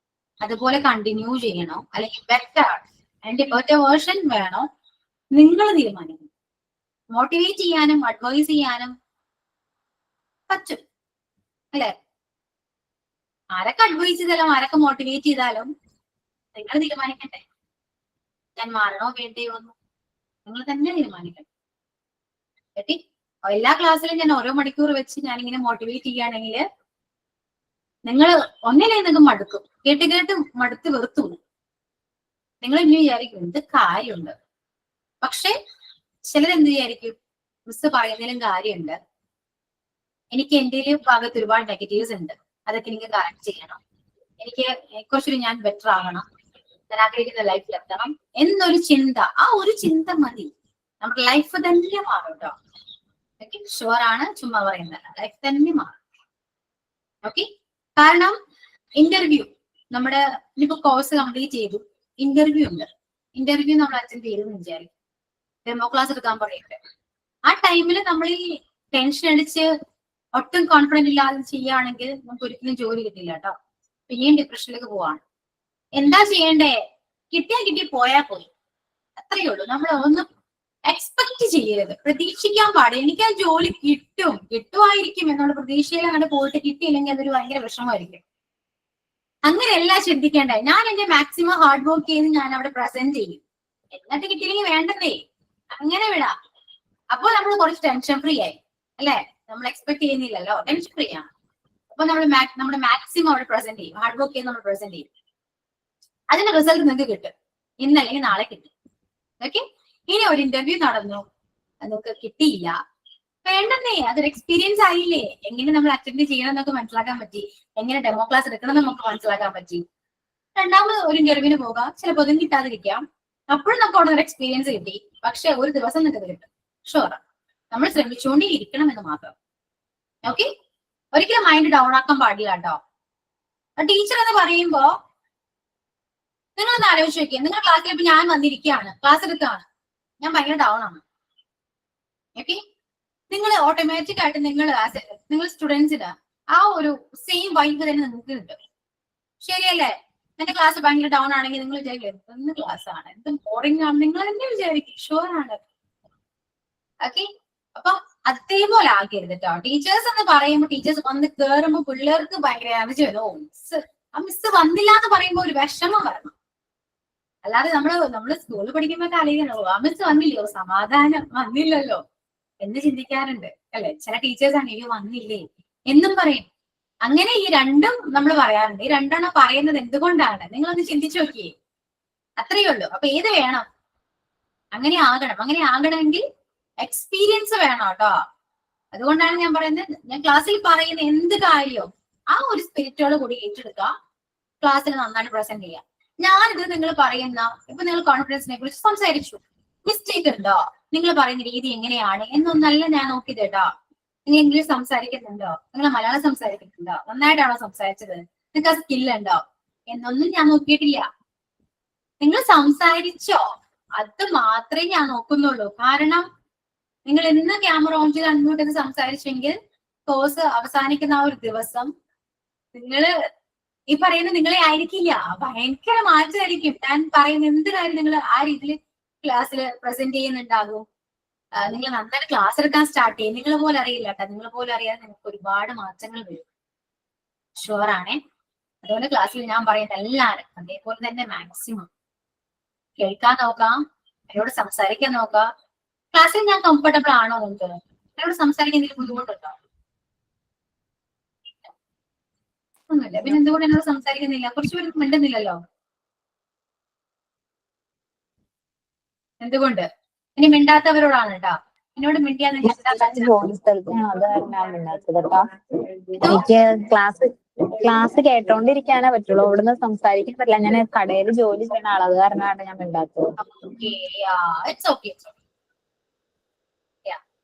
Speaker 1: അതുപോലെ കണ്ടിന്യൂ ചെയ്യണോ, അല്ലെങ്കിൽ ബെറ്റർ വേർഷൻ വേണോ, നിങ്ങൾ തീരുമാനിക്കണം. മോട്ടിവേറ്റ് ചെയ്യാനും അഡ്വൈസ് ചെയ്യാനും പറ്റും അല്ലെ? ആരൊക്കെ അഡ്വൈസ് ചെയ്താലും ആരൊക്കെ മോട്ടിവേറ്റ് ചെയ്താലും നിങ്ങൾ തീരുമാനിക്കണ്ടേ? ഞാൻ മാറണോ വേണ്ടയോ എന്ന് നിങ്ങൾ തന്നെ തീരുമാനിക്കണം. കേട്ടി? എല്ലാ ക്ലാസ്സിലും ഞാൻ ഓരോ മണിക്കൂർ വെച്ച് ഞാനിങ്ങനെ മോട്ടിവേറ്റ് ചെയ്യുകയാണെങ്കിൽ നിങ്ങൾ ഒന്നിനെ നിങ്ങൾക്ക് മടുക്കും, കേട്ട് മടുത്ത് വെറുത്തു. നിങ്ങൾ ഇനി വിചാരിക്കും എന്ത് കാര്യമുണ്ട്. പക്ഷെ ചിലരെന്ത് വിചാരിക്കും, മിസ് പറയുന്നതിലും കാര്യമുണ്ട്, എനിക്ക് എന്റെ ഭാഗത്ത് ഒരുപാട് നെഗറ്റീവ്സ് ഉണ്ട്, അതൊക്കെ എനിക്ക് കറക്റ്റ് ചെയ്യണം, എനിക്ക് കുറച്ചൊരു ഞാൻ ബെറ്റർ ആകണം, ഞാൻ ആഗ്രഹിക്കുന്ന ലൈഫിൽ എത്തണം എന്നൊരു ചിന്ത. ആ ഒരു ചിന്ത മതി, നമ്മുടെ ലൈഫ് തന്നെ മാറും കേട്ടോ. ഓക്കെ, ഷുവറാണ്, ചുമ്മാ പറയുന്നത്, ലൈഫ് തന്നെ മാറും. ഓക്കെ, കാരണം ഇന്റർവ്യൂ നമ്മുടെ ഇനിയിപ്പോ കോഴ്സ് കംപ്ലീറ്റ് ചെയ്തു, ഇന്റർവ്യൂ ഉണ്ട്. ഇന്റർവ്യൂ നമ്മൾ അറ്റൻഡ് ചെയ്തെന്ന് വിചാരിക്കും, ഡെമോ ക്ലാസ് എടുക്കാൻ പറയട്ടെ. ആ ടൈമിൽ നമ്മൾ ഈ ടെൻഷൻ അടിച്ച് ഒട്ടും കോൺഫിഡന്റ് ഇല്ലാതെ ചെയ്യുകയാണെങ്കിൽ നമുക്ക് ഒരിക്കലും ജോലി കിട്ടില്ല കേട്ടോ. പിന്നെയും ഡിപ്രഷനിലേക്ക് പോവാണ്. എന്താ ചെയ്യണ്ടേ? കിട്ടിയാ കിട്ടി, പോയാ പോയി, അത്രയേ ഉള്ളൂ. നമ്മൾ ഒന്ന് എക്സ്പെക്ട് ചെയ്യരുത്, പ്രതീക്ഷിക്കാൻ പാടില്ല. എനിക്ക് ആ ജോലി കിട്ടുമായിരിക്കും എന്നുള്ള പ്രതീക്ഷയിൽ അങ്ങനെ പോയിട്ട് കിട്ടിയില്ലെങ്കിൽ അതൊരു ഭയങ്കര വിഷമമായിരിക്കും. അങ്ങനെയല്ല ചിന്തിക്കേണ്ടത്. ഞാൻ എന്റെ മാക്സിമം ഹാർഡ് വർക്ക് ചെയ്ത് ഞാൻ അവിടെ പ്രസന്റ് ചെയ്യും. എന്നിട്ട് കിട്ടിയില്ലെങ്കിൽ വേണ്ടതേ, അങ്ങനെ വിടാം. അപ്പൊ നമ്മൾ കുറച്ച് ടെൻഷൻ ഫ്രീ ആയി, അല്ലെ? നമ്മൾ എക്സ്പെക്ട് ചെയ്യുന്നില്ലല്ലോ, ടെൻഷൻ ഫ്രീ ആണ്. അപ്പൊ നമ്മുടെ മാക്സിമം അവിടെ പ്രസന്റ് ചെയ്യും, ഹാർഡ് വർക്ക് ചെയ്ത് നമ്മൾ പ്രസന്റ് ചെയ്യും. അതിന്റെ റിസൾട്ട് നിങ്ങൾക്ക് കിട്ടും, ഇന്നല്ലെങ്കിൽ നാളെ കിട്ടും. ഓക്കെ? ഇനി ഒരു ഇന്റർവ്യൂ നടന്നു, നിങ്ങൾക്ക് കിട്ടിയില്ല, വേണ്ടെന്നേ, അതൊരു എക്സ്പീരിയൻസ് ആയില്ലേ. എങ്ങനെ നമ്മൾ അറ്റൻഡ് ചെയ്യണം എന്നൊക്കെ മനസ്സിലാക്കാൻ പറ്റി, എങ്ങനെ ഡെമോ ക്ലാസ് എടുക്കണം എന്ന് നമുക്ക് മനസ്സിലാക്കാൻ പറ്റി. രണ്ടാമത് ഒരു ഇന്റർവ്യൂവിന് പോകാം, ചിലപ്പോൾ ഒന്നും കിട്ടാതിരിക്കാം, അപ്പോഴും നമുക്ക് അവിടെ ഒരു എക്സ്പീരിയൻസ് കിട്ടി. പക്ഷെ ഒരു ദിവസം നിങ്ങൾക്ക് കിട്ടും, ഷുവർ. നമ്മൾ ശ്രമിച്ചുകൊണ്ടേ ഇരിക്കണം എന്ന് മാത്രം. ഓക്കെ? ഒരിക്കലും മൈൻഡ് ഡൗൺ ആക്കാൻ പാടില്ല കേട്ടോ. ടീച്ചർ എന്ന് പറയുമ്പോ നിങ്ങളൊന്ന് ആലോചിച്ച് നോക്കിയേ, നിങ്ങളുടെ ക്ലാസ്സിൽ ഇപ്പൊ ഞാൻ വന്നിരിക്കുകയാണ്, ക്ലാസ് എടുക്കുകയാണ്, ഞാൻ ഭയങ്കര ഡൗൺ ആണ്. ഓക്കെ? നിങ്ങൾ ഓട്ടോമാറ്റിക് ആയിട്ട് നിങ്ങൾ സ്റ്റുഡൻസിന് ആ ഒരു സെയിം വൈബ് തന്നെ നിങ്ങൾക്ക് കിട്ടും. ശരിയല്ലേ? എന്റെ ക്ലാസ് ഭയങ്കര ഡൗൺ ആണെങ്കിൽ നിങ്ങൾ വിചാരിക്കും എന്ത് ക്ലാസ് ആണ്, എന്ത് ബോറിംഗ് ആണ്, നിങ്ങൾ തന്നെ വിചാരിക്കും. ഷുവർ ആണ്. ഓക്കെ? അപ്പൊ അതേപോലെ ആക്കരുത് കേട്ടോ. ടീച്ചേഴ്സ് എന്ന് പറയുമ്പോൾ ടീച്ചേഴ്സ് വന്ന് കയറുമ്പോ പിള്ളേർക്ക് ഭയങ്കര എനർജി വരും. മിസ് വന്നില്ല എന്ന് പറയുമ്പോ ഒരു വിഷമം വരണം. അല്ലാതെ നമ്മള് സ്കൂളിൽ പഠിക്കുമ്പോ ആലോചിക്കണോ, ആ മിസ് വന്നില്ലയോ, സമാധാനം വന്നില്ലല്ലോ എന്ന് ചിന്തിക്കാറുണ്ട്, അല്ലെ? ചില ടീച്ചേഴ്സ് ആണ് അയ്യോ വന്നില്ലേ എന്നും പറയും. അങ്ങനെ ഈ രണ്ടും നമ്മൾ പറയാറുണ്ട്. ഈ രണ്ടെണ്ണം പറയുന്നത് എന്തുകൊണ്ടാണ് നിങ്ങളൊന്ന് ചിന്തിച്ചു നോക്കിയേ. അത്രയേ ഉള്ളൂ. അപ്പൊ ഏത് വേണം? അങ്ങനെ ആകണം. അങ്ങനെ ആകണമെങ്കിൽ എക്സ്പീരിയൻസ് വേണം കേട്ടോ. അതുകൊണ്ടാണ് ഞാൻ പറയുന്നത്, ഞാൻ ക്ലാസ്സിൽ പറയുന്ന എന്ത് കാര്യവും ആ ഒരു സ്പിരിറ്റോട് കൂടി ഏറ്റെടുക്കുക, ക്ലാസ്സിൽ നന്നായിട്ട് പ്രസന്റ് ചെയ്യുക. ഞാനിത് നിങ്ങൾ പറയുന്ന ഇപ്പൊ നിങ്ങൾ കോൺഫിഡൻസിനെ കുറിച്ച് സംസാരിച്ചു, മിസ്റ്റേക്ക് ഉണ്ടോ, നിങ്ങൾ പറയുന്ന രീതി എങ്ങനെയാണ് എന്നൊന്നല്ല ഞാൻ നോക്കിയത് കേട്ടോ. നിങ്ങൾ ഇംഗ്ലീഷ് സംസാരിക്കുന്നുണ്ടോ, നിങ്ങൾ മലയാളം സംസാരിക്കുന്നുണ്ടോ, നന്നായിട്ടാണോ സംസാരിച്ചത്, നിങ്ങൾക്ക് ആ സ്കില്ലുണ്ടോ എന്നൊന്നും ഞാൻ നോക്കിയിട്ടില്ല. നിങ്ങൾ സംസാരിച്ചോ, അത് മാത്രമേ ഞാൻ നോക്കുന്നുള്ളൂ. കാരണം നിങ്ങൾ ഇന്ന് ക്യാമറ ഓൺ ചെയ്ത് അങ്ങോട്ട് സംസാരിച്ചെങ്കിൽ കോഴ്സ് അവസാനിക്കുന്ന ആ ഒരു ദിവസം നിങ്ങൾ ഈ പറയുന്ന നിങ്ങളെ ആയിരിക്കില്ല, ഭയങ്കര മാറ്റമായിരിക്കും. ഞാൻ പറയുന്ന എന്ത് കാര്യം നിങ്ങൾ ആ രീതിയിൽ ക്ലാസ്സിൽ പ്രസന്റ് ചെയ്യുന്നുണ്ടാകും. നിങ്ങൾ നന്നായിട്ട് ക്ലാസ് എടുക്കാൻ സ്റ്റാർട്ട് ചെയ്യും. നിങ്ങളെ പോലെ അറിയില്ല കേട്ടോ, നിങ്ങളെ പോലെ അറിയാതെ നിങ്ങൾക്ക് ഒരുപാട് മാറ്റങ്ങൾ വരും. ഷുവറാണേ. അതുകൊണ്ട് ക്ലാസ്സിൽ ഞാൻ പറയുന്ന എല്ലാവരും അതേപോലെ തന്നെ മാക്സിമം കേൾക്കാൻ നോക്കാം, എന്നോട് സംസാരിക്കാൻ നോക്കാം. ക്ലാസ്സിൽ ഞാൻ കംഫർട്ടബിൾ ആണോ നിങ്ങൾക്ക്? എന്നോട് സംസാരിക്കാൻ എന്തെങ്കിലും ബുദ്ധിമുട്ടുണ്ടോ? ഒന്നുമില്ല. പിന്നെ എന്തുകൊണ്ട് എന്നോട് സംസാരിക്കുന്നില്ല? കുറച്ച് പേർക്ക് മിണ്ടുന്നില്ലല്ലോ, എന്തുകൊണ്ട്? ഇനി മിണ്ടാത്തവരോടാണ് കേട്ടോ. എന്നോട് മിണ്ടിയാൽ
Speaker 10: ജോലി സ്ഥലത്താണ്, അത് കാരണമാണ് മിണ്ടാത്തത് കേട്ടോ. എനിക്ക് ക്ലാസ് കേട്ടോണ്ടിരിക്കാനേ പറ്റുള്ളൂ, അവിടുന്ന് സംസാരിക്കാൻ പറ്റില്ല. ഞാൻ കടയിൽ ജോലി ചെയ്യുന്ന ആൾ, അത് കാരണമാണ് ഞാൻ മിണ്ടാത്തത്.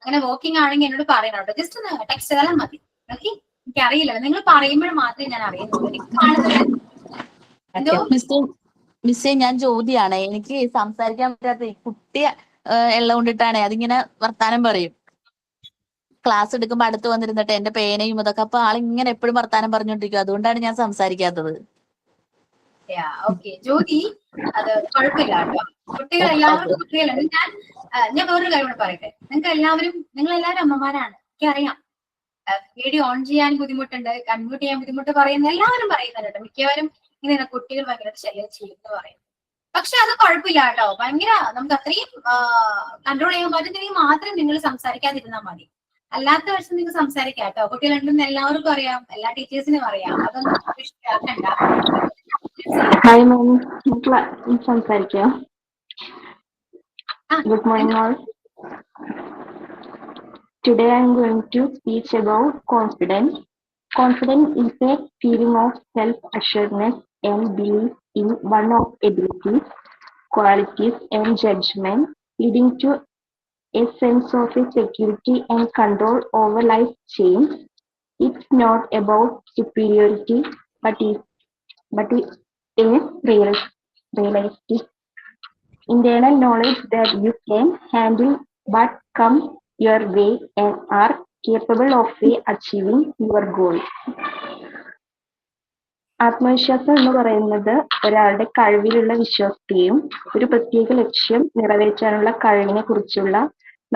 Speaker 1: അങ്ങനെ വർക്കിംഗ് ആണെങ്കിൽ എന്നോട് പറയണം കേട്ടോ. ജസ്റ്റ് ഒന്ന് ടെക്സ്റ്റ് ചെയ്താലും മതി. ഓക്കെ? എനിക്ക് അറിയില്ല, നിങ്ങൾ പറയുമ്പോൾ മാത്രമേ ഞാൻ അറിയുന്നുള്ളൂ.
Speaker 10: മിസ്സേ, ഞാൻ ജ്യോതിയാണ്. എനിക്ക് സംസാരിക്കാൻ പറ്റാത്ത കുട്ടി ഉള്ളതുകൊണ്ടിട്ടാണ് അതിങ്ങനെ വർത്താനം പറയും. ക്ലാസ് എടുക്കുമ്പോ അടുത്ത് വന്നിരുന്നിട്ട് എന്റെ പേനയും ഇതൊക്കെ, അപ്പൊ ആളിങ്ങനെ എപ്പോഴും വർത്താനം പറഞ്ഞോണ്ടിരിക്കും. അതുകൊണ്ടാണ് ഞാൻ സംസാരിക്കാത്തത്.
Speaker 1: ഓക്കെ ജ്യോതി, അത് കുഴപ്പമില്ല കേട്ടോ. കുട്ടികൾ എല്ലാവർക്കും കുട്ടികളാണ്. ഞാൻ വേറൊരു കാര്യം കൂടെ പറയട്ടെ. നിങ്ങൾ എല്ലാവരും അമ്മമാരാണ്, എനിക്കറിയാം. വീഡിയോ ഓൺ ചെയ്യാൻ ബുദ്ധിമുട്ടുണ്ട്, കൺമ്യൂട്ട് ചെയ്യാൻ ബുദ്ധിമുട്ട് പറയുന്ന എല്ലാവരും പറയുന്നുണ്ട് കേട്ടോ. മിക്കവാറും ഇങ്ങനെ കുട്ടികൾ ഭയങ്കര ശല്യം ചെയ്യുമെന്ന് പറയും. പക്ഷെ അത് കുഴപ്പമില്ല കേട്ടോ. ഭയങ്കര നമുക്ക് അത്രയും കൺട്രോൾ ചെയ്യാൻ പറ്റുന്നെങ്കിൽ മാത്രം നിങ്ങൾ സംസാരിക്കാതിരുന്നാൽ മതി. അല്ലാത്ത വർഷം നിങ്ങൾ സംസാരിക്കാം കേട്ടോ. കുട്ടികളുണ്ടെന്ന് എല്ലാവർക്കും അറിയാം, എല്ലാ ടീച്ചേഴ്സിനും അറിയാം. അതൊന്നും ഇഷ്ടമാക്കണ്ട.
Speaker 11: സംസാരിക്കാം. Good morning all. Today I am going to speak about confidence. Confidence is a feeling of self-assuredness and belief in one's abilities, qualities and judgment, leading to a sense of security and control over life change. It's not about superiority, but a realistic internal knowledge that you can handle what comes your way and are capable of achieving your goal. ആത്മവിശ്വാസം എന്ന് പറയുന്നത് ഒരാളുടെ കഴിവിലുള്ള വിശ്വാസത്തെയും ഒരു പ്രത്യേക ലക്ഷ്യം നിറവേറ്റാനുള്ള കഴിവിനെ കുറിച്ചുള്ള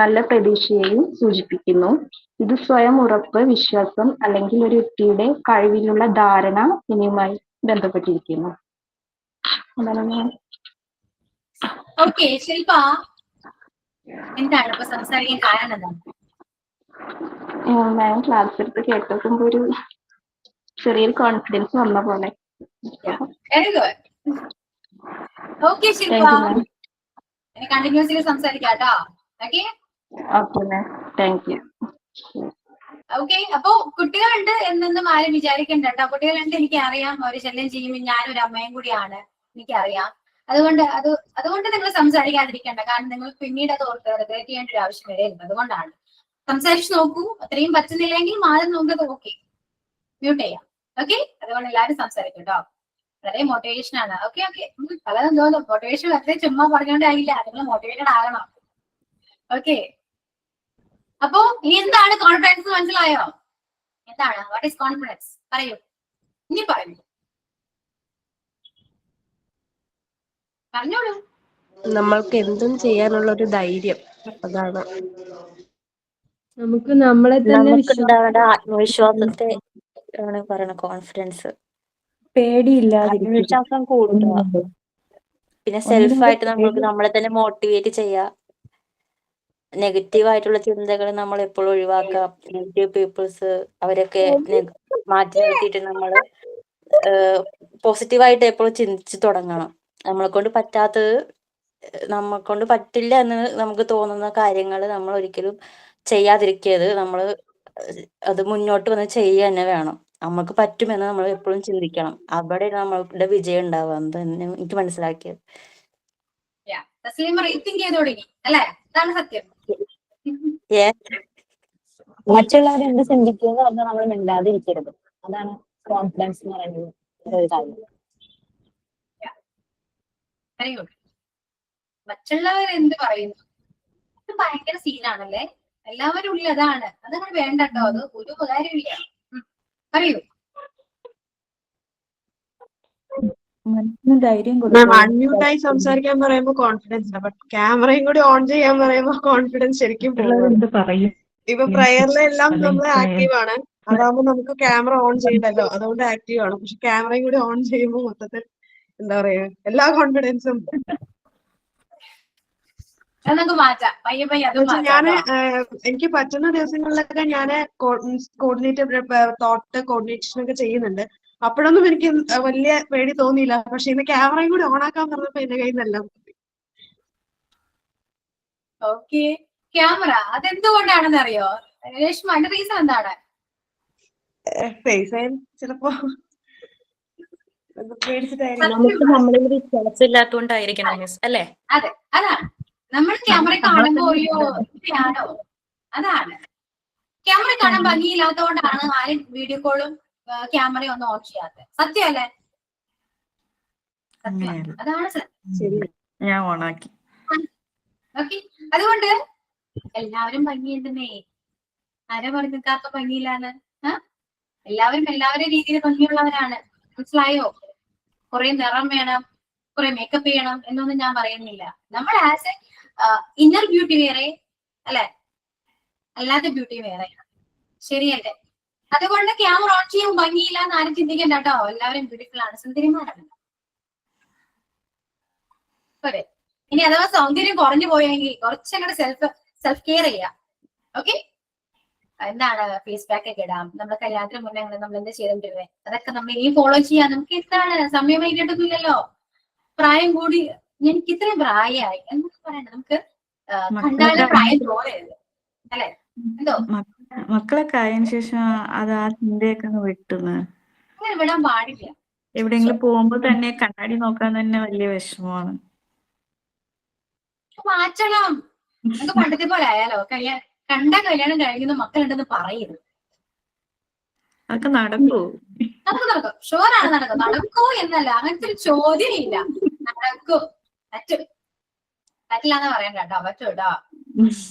Speaker 11: നല്ല പ്രതീക്ഷയെയും സൂചിപ്പിക്കുന്നു. ഇത് സ്വയം ഉറപ്പ്, വിശ്വാസം അല്ലെങ്കിൽ ഒരു വ്യക്തിയുടെ കഴിവിലുള്ള ധാരണ എന്നിവയുമായി ബന്ധപ്പെട്ടിരിക്കുന്നു. അതാണ് മാം.
Speaker 1: ഓക്കെ ശില്പ, എന്താണ് ഇപ്പൊ സംസാരിക്കാൻ കാരണം എന്താണ്?
Speaker 11: മാം ക്ലാസ് എടുത്ത് കേട്ടപ്പോൾ ഒരു ചെറിയൊരു കോൺഫിഡൻസ് വന്ന പോലെ.
Speaker 1: Very good. Okay Shilpa,
Speaker 11: thank you ma'am.
Speaker 1: Continuously സംസാരിക്കാം കേട്ടോ. Okay
Speaker 11: okay ma'am, thank U.
Speaker 1: Okay. അപ്പൊ കുട്ടികളുണ്ട് എന്നൊന്നും ആരും വിചാരിക്കണ്ട കേട്ടോ. കുട്ടികളുണ്ട്, എനിക്കറിയാം. അവര് ശല്യം ചെയ്യും. ഞാനൊരു അമ്മയും കൂടിയാണ്, എനിക്കറിയാം. അതുകൊണ്ട് നിങ്ങൾ സംസാരിക്കാതിരിക്കണ്ട. കാരണം നിങ്ങൾ പിന്നീട് അത് ഓർത്ത് റിഗ്രറ്റ് ചെയ്യേണ്ട ഒരു ആവശ്യം വരെയുണ്ട്. അതുകൊണ്ടാണ് സംസാരിച്ച് നോക്കൂ. അത്രയും പറ്റുന്നില്ലെങ്കിൽ മാറി നോക്കുന്നത്. ഓക്കെ, മ്യൂട്ട് ചെയ്യാം. ഓക്കെ, അതുകൊണ്ട് എല്ലാവരും സംസാരിക്കും കേട്ടോ. വളരെ മോട്ടിവേഷൻ ആണ്. ഓക്കെ ഓക്കെ, പലതും തോന്നും. മോട്ടിവേഷൻ വെറുതെ ചുമ്മാ പറഞ്ഞുകൊണ്ടായില്ല, നിങ്ങൾ മോട്ടിവേറ്റഡ് ആകണം. ഓക്കെ, അപ്പോ ഇനി എന്താണ് കോൺഫിഡൻസ് മനസ്സിലായോ? എന്താണ്, വാട്ട് ഈസ് കോൺഫിഡൻസ്? പറയൂ, ഇനി പറയൂ, പറഞ്ഞോളൂ.
Speaker 6: നമ്മൾക്ക് എന്തും ചെയ്യാനുള്ള ഒരു ധൈര്യം, അതാണ്.
Speaker 8: നമുക്ക് നമ്മളെ തന്നെ
Speaker 12: നമുക്കുണ്ടാവേണ്ട ആത്മവിശ്വാസത്തെ ആണ് പറയണ കോൺഫിഡൻസ്.
Speaker 13: പേടിയില്ലാതിരിക്കുക.
Speaker 12: ആത്മവിശ്വാസം കൂടുക, പിന്നെ സെൽഫായിട്ട് നമ്മൾക്ക് നമ്മളെ തന്നെ മോട്ടിവേറ്റ് ചെയ്യുക. നെഗറ്റീവ് ആയിട്ടുള്ള ചിന്തകൾ നമ്മൾ എപ്പോഴും ഒഴിവാക്കുക. നെഗറ്റീവ് പീപ്പിൾസ് അവരൊക്കെ മാറ്റി നിർത്തിയിട്ട് നമ്മൾ പോസിറ്റീവായിട്ട് എപ്പോഴും ചിന്തിച്ച് തുടങ്ങണം. നമ്മളെ കൊണ്ട് പറ്റാത്തത്, നമ്മളെ കൊണ്ട് പറ്റില്ല എന്ന് നമുക്ക് തോന്നുന്ന കാര്യങ്ങൾ നമ്മൾ ഒരിക്കലും ചെയ്യാതിരിക്കരുത്. നമ്മൾ അത് മുന്നോട്ട് വന്ന് ചെയ്യുക തന്നെ വേണം. നമുക്ക് പറ്റുമെന്ന് നമ്മൾ എപ്പോഴും ചിന്തിക്കണം. അവിടെ നമ്മളുടെ വിജയം ഉണ്ടാവുക എന്ന് തന്നെ എനിക്ക് മനസ്സിലാക്കിയത്.
Speaker 1: റീതിങ്ക് ചെയ്ത് തുടങ്ങി അല്ലേ? അതാണ് സത്യം.
Speaker 13: മറ്റുള്ളവർ എന്ത് ചിന്തിക്കുന്നു അത് നമ്മൾ മിണ്ടാതിരിക്കരുത്. അതാണ് കോൺഫിഡൻസ് എന്ന് പറയുന്നത് ഒരു കാര്യം.
Speaker 1: Very good. മറ്റുള്ളവർ എന്ത് പറയുന്നു അത് ഭയങ്കര സീനാണല്ലേ? എല്ലാവരും ഉള്ളിൽ അതാണ് വേണ്ട കേട്ടോ. അത് ഒരു ഉപകാരമില്ല. പറയൂ.
Speaker 13: ധൈര്യം
Speaker 3: അൺമ്യൂട്ടായി സംസാരിക്കാൻ പറയുമ്പോ കോൺഫിഡൻസ് ഉണ്ട്, ബട്ട് ക്യാമറയും കൂടി ഓൺ ചെയ്യാൻ പറയുമ്പോ കോൺഫിഡൻസ് ശരിക്കും പോകും. ഇപ്പൊ പ്രയറിലെല്ലാം നമ്മൾ ആക്റ്റീവ് ആണ്, അതാകുമ്പോ നമുക്ക് ക്യാമറ ഓൺ ചെയ്യണ്ടല്ലോ, അതുകൊണ്ട് ആക്റ്റീവ് ആണ്. പക്ഷെ ക്യാമറയും കൂടി ഓൺ ചെയ്യുമ്പോ മൊത്തത്തിൽ എന്താ പറയാ, എല്ലാ കോൺഫിഡൻസും
Speaker 1: നമുക്ക് മാറ്റാം. പയ്യെ പയ്യെ അത്
Speaker 3: ഞാന് എനിക്ക് പറ്റുന്ന ദിവസങ്ങളിലൊക്കെ ഞാന് കോർഡിനേഷൻ ഒക്കെ ചെയ്യുന്നുണ്ട്. അപ്പോഴൊന്നും എനിക്ക് വലിയ പേടി തോന്നിയില്ല. പക്ഷെ ഇന്ന് ക്യാമറയും കൂടി ഓൺ ആക്കാൻ പറഞ്ഞപ്പോ എന്റെ കയ്യിൽ നിന്നെല്ലാം.
Speaker 1: ഓക്കെ, ക്യാമറ അതെന്തുകൊണ്ടാണെന്ന് അറിയോ രേഷ്മ? അതിന്റെ റീസൺ എന്താണ്?
Speaker 3: ചിലപ്പോ
Speaker 5: നമുക്ക് നമ്മളിൽ വിശ്വാസം ഇല്ലാത്തതുകൊണ്ടായിരിക്കണം മിസ്, അല്ലേ?
Speaker 1: അതെ, അതാണ്. നമ്മൾ ക്യാമറ കാണുമ്പോ അയ്യോ ഇതാണോ, അതാണ്. ക്യാമറ കാണാൻ ഭംഗിയില്ലാത്തതുകൊണ്ടാണ് ആരും വീഡിയോ കോളും ക്യാമറയും ഒന്നും ഓൺ ചെയ്യാത്തത്. സത്യമല്ലേ? അതാണ് സത്യം.
Speaker 13: ഞാൻ ഓണാക്കി.
Speaker 1: ഓക്കെ, അതുകൊണ്ട് എല്ലാവരും ഭംഗിയുണ്ടെന്നേ. ആരാ പറഞ്ഞു നിൽക്കാത്ത ഭംഗിയില്ലാന്ന്? എല്ലാവരും എല്ലാവരുടെ രീതിയിൽ ഭംഗിയുള്ളവരാണ്. മനസ്സിലായോ? കുറെ നിറം വേണം, കുറെ മേക്കപ്പ് ചെയ്യണം എന്നൊന്നും ഞാൻ പറയുന്നില്ല. നമ്മൾ ആസ് എ ഇന്നർ ബ്യൂട്ടി വേറെ അല്ലെ, അല്ലാത്ത ബ്യൂട്ടി വേറെ. ശരിയല്ലേ? അതുകൊണ്ട് ക്യാമറ ഓൺ ചെയ്യും ഭംഗിയില്ല എന്ന് ആരും ചിന്തിക്കണ്ട കേട്ടോ. എല്ലാവരും ബ്യൂട്ടിഫുൾ ആണ്, സുന്ദരിമാരാണ്. പോരെ? ഇനി അഥവാ സൗന്ദര്യം കുറഞ്ഞു പോയെങ്കിൽ കുറച്ചങ്ങോട്ട് സെൽഫ് കെയർ ചെയ്യാം. ഓക്കെ, എന്താണ് ഫേസ് പാക്ക് ഒക്കെ ഇടാം. നമ്മുടെ കല്യാണത്തിന് മുന്നേ അങ്ങനെ നമ്മൾ എന്താ ചെയ്തോണ്ടിരുന്നത്, അതൊക്കെ നമ്മൾ ഇനി ഫോളോ ചെയ്യാം. നമുക്ക് എന്താണ് സമയം വൈകിട്ടൊന്നുമില്ലല്ലോ. പ്രായം കൂടി, എനിക്ക് ഇത്രയും പ്രായമായി എന്നൊക്കെ പറയണ്ട. നമുക്ക് കണ്ടാലും പ്രായം തോന്നരുത് അല്ലെ? എന്തോ
Speaker 13: മക്കളൊക്കെ ആയതിനു ശേഷം അത് ആ ചിന്തയൊക്കെ വിട്ടുന്ന്.
Speaker 1: അങ്ങനെ വിടാൻ പാടില്ല.
Speaker 13: എവിടെയെങ്കിലും പോകുമ്പോ തന്നെ കണ്ണാടി നോക്കാൻ തന്നെ വലിയ വിഷമമാണ്.
Speaker 1: മാറ്റണം. നമുക്ക് പണ്ടത്തെ പോലെ ആയാലോ? കല്യാണം കഴിക്കുന്ന മക്കളുണ്ടെന്ന് പറയരുത്.
Speaker 13: അതൊക്കെ നടക്കൂ?
Speaker 1: നമുക്ക് നടക്കും, ഷുവറാണ് നടക്കും. നടക്കൂ എന്നല്ല, അങ്ങനത്തെ ഒരു ചോദ്യം ഇല്ല. നടക്കും, പറ്റില്ലാന്ന് പറയണ്ട കേട്ടോ. പറ്റും കേട്ടോ.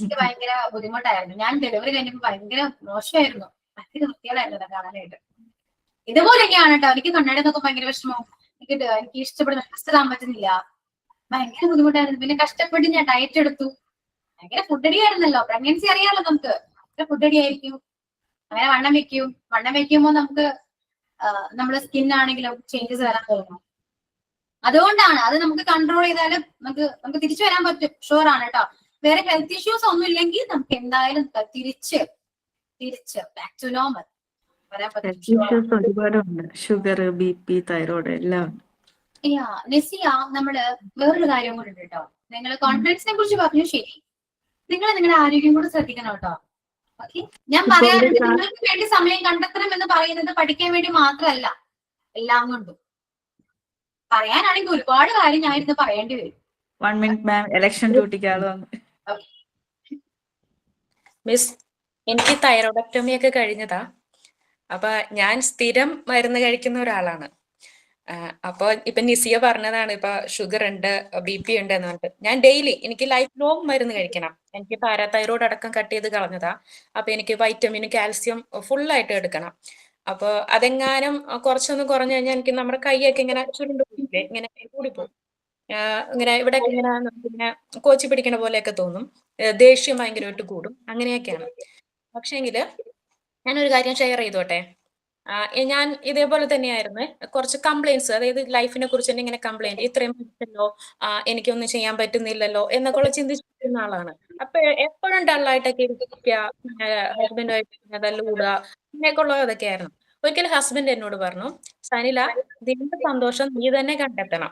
Speaker 1: എനിക്ക് ഭയങ്കര ബുദ്ധിമുട്ടായിരുന്നു. ഞാൻ ഡെലിവറി കഴിഞ്ഞപ്പോ ഭയങ്കര മോശമായിരുന്നു. ഭയങ്കര വൃത്തികളായിരുന്നു കാണാനായിട്ട്. ഇതുപോലെയൊക്കെയാണ് കേട്ടോ. എനിക്ക് കണ്ണട നോക്കാൻ ഭയങ്കര വിഷമം. എനിക്ക് ഇഷ്ടപ്പെടുന്ന ഡ്രസ് ഇടാൻ പറ്റുന്നില്ല. ഭയങ്കര ബുദ്ധിമുട്ടായിരുന്നു. പിന്നെ കഷ്ടപ്പെട്ട് ഞാൻ ഡയറ്റ് എടുത്തു. ഭയങ്കര ഫുഡ് അടിയായിരുന്നല്ലോ. പ്രഗ്നൻസി അറിയാമല്ലോ നമുക്ക്. ഫുഡ് അടിയായിരിക്കും. അങ്ങനെ വണ്ണം വെക്കുമ്പോൾ നമുക്ക് നമ്മുടെ സ്കിൻ ആണെങ്കിലും ചേഞ്ചസ് വരാൻ തുടങ്ങും. അതുകൊണ്ടാണ് അത് നമുക്ക് കൺട്രോൾ ചെയ്താലും നമുക്ക് തിരിച്ചു വരാൻ പറ്റും. ഷുവർ ആണ് കേട്ടോ. വേറെ ഹെൽത്ത് ഇഷ്യൂസ് ഒന്നും ഇല്ലെങ്കിൽ നമുക്ക് എന്തായാലും തിരിച്ച് ബാക്ക് ടു നോർമൽ വരാൻ പറ്റും.
Speaker 14: ഒരുപാടുണ്ട്. ഷുഗർ, BP, തൈറോയ്ഡ് എല്ലാം.
Speaker 1: നെസിയ, നമ്മള് വേറൊരു കാര്യം കൂടെ ഉണ്ട് കേട്ടോ. നിങ്ങൾ കോൺഫിഡൻസിനെ കുറിച്ച് പറഞ്ഞു, ശരി. നിങ്ങൾ നിങ്ങളുടെ ആരോഗ്യം കൂടെ ശ്രദ്ധിക്കണം കേട്ടോ. ഓക്കെ, ഞാൻ പറയാറുണ്ട് നിങ്ങൾക്ക് വേണ്ടി സമയം കണ്ടെത്തണം എന്ന് പറയുന്നത് പഠിക്കാൻ വേണ്ടി മാത്രമല്ല, എല്ലാം കൊണ്ടും. പറയാനാണെങ്കിൽ ഒരുപാട് കാര്യം ഞാൻ ഇരുന്ന് പറയേണ്ടി വരും.
Speaker 14: 1 minute മാം, ഇലക്ഷൻ ഡ്യൂട്ടിക്ക് ആള് വന്നു.
Speaker 5: മിസ്, എനിക്ക് തൈറോയിഡക്ടമി ഒക്കെ കഴിഞ്ഞതാ. അപ്പൊ ഞാൻ സ്ഥിരം മരുന്ന് കഴിക്കുന്ന ഒരാളാണ്. അപ്പൊ ഇപ്പൊ നിസിയ പറഞ്ഞതാണ് ഇപ്പൊ ഷുഗർ ഉണ്ട്, BP ഉണ്ട് എന്ന് പറഞ്ഞിട്ട്. ഞാൻ ഡെയിലി എനിക്ക് ലൈഫ് ലോങ് മരുന്ന് കഴിക്കണം. എനിക്ക് പാരാതൈറോയ്ഡ് അടക്കം കട്ട് ചെയ്ത് കളഞ്ഞതാ. അപ്പൊ എനിക്ക് വൈറ്റമിൻ, കാൽസ്യം ഫുള്ളായിട്ട് എടുക്കണം. അപ്പൊ അതെങ്ങാനും കുറച്ചൊന്ന് കുറഞ്ഞു കഴിഞ്ഞാൽ എനിക്ക് നമ്മുടെ കൈയൊക്കെ ഇങ്ങനെ ചുരുണ്ടില്ലേ, ഇങ്ങനെ കൂടിപ്പോകും. ഇങ്ങനെ ഇവിടെ ഇങ്ങനെ ഇങ്ങനെ കോച്ചി പിടിക്കണ പോലെയൊക്കെ തോന്നും. ദേഷ്യം ഭയങ്കരമായിട്ട് കൂടും. അങ്ങനെയൊക്കെയാണ്. പക്ഷേങ്കില് ഞാനൊരു കാര്യം ഷെയർ ചെയ്തോട്ടെ. ഞാൻ ഇതേപോലെ തന്നെയായിരുന്നു. കുറച്ച് കംപ്ലൈന്റ്സ്, അതായത് ലൈഫിനെ കുറിച്ച് തന്നെ ഇങ്ങനെ കംപ്ലൈന്റ്, ഇത്രയും പറ്റല്ലോ, എനിക്കൊന്നും ചെയ്യാൻ പറ്റുന്നില്ലല്ലോ എന്നൊക്കെ ചിന്തിച്ചിരുന്ന ആളാണ്. അപ്പൊ എപ്പോഴും ഡള്ളായിട്ടൊക്കെ ഇരിക്കുക, ഹസ്ബൻഡുമായിട്ട് തല്ലുകൂടുക, ഇങ്ങനെയൊക്കെ ഉള്ളതൊക്കെ ആയിരുന്നു. ഒരിക്കലും ഹസ്ബൻഡ് എന്നോട് പറഞ്ഞു, സനില, നിന്റെ സന്തോഷം നീ തന്നെ കണ്ടെത്തണം,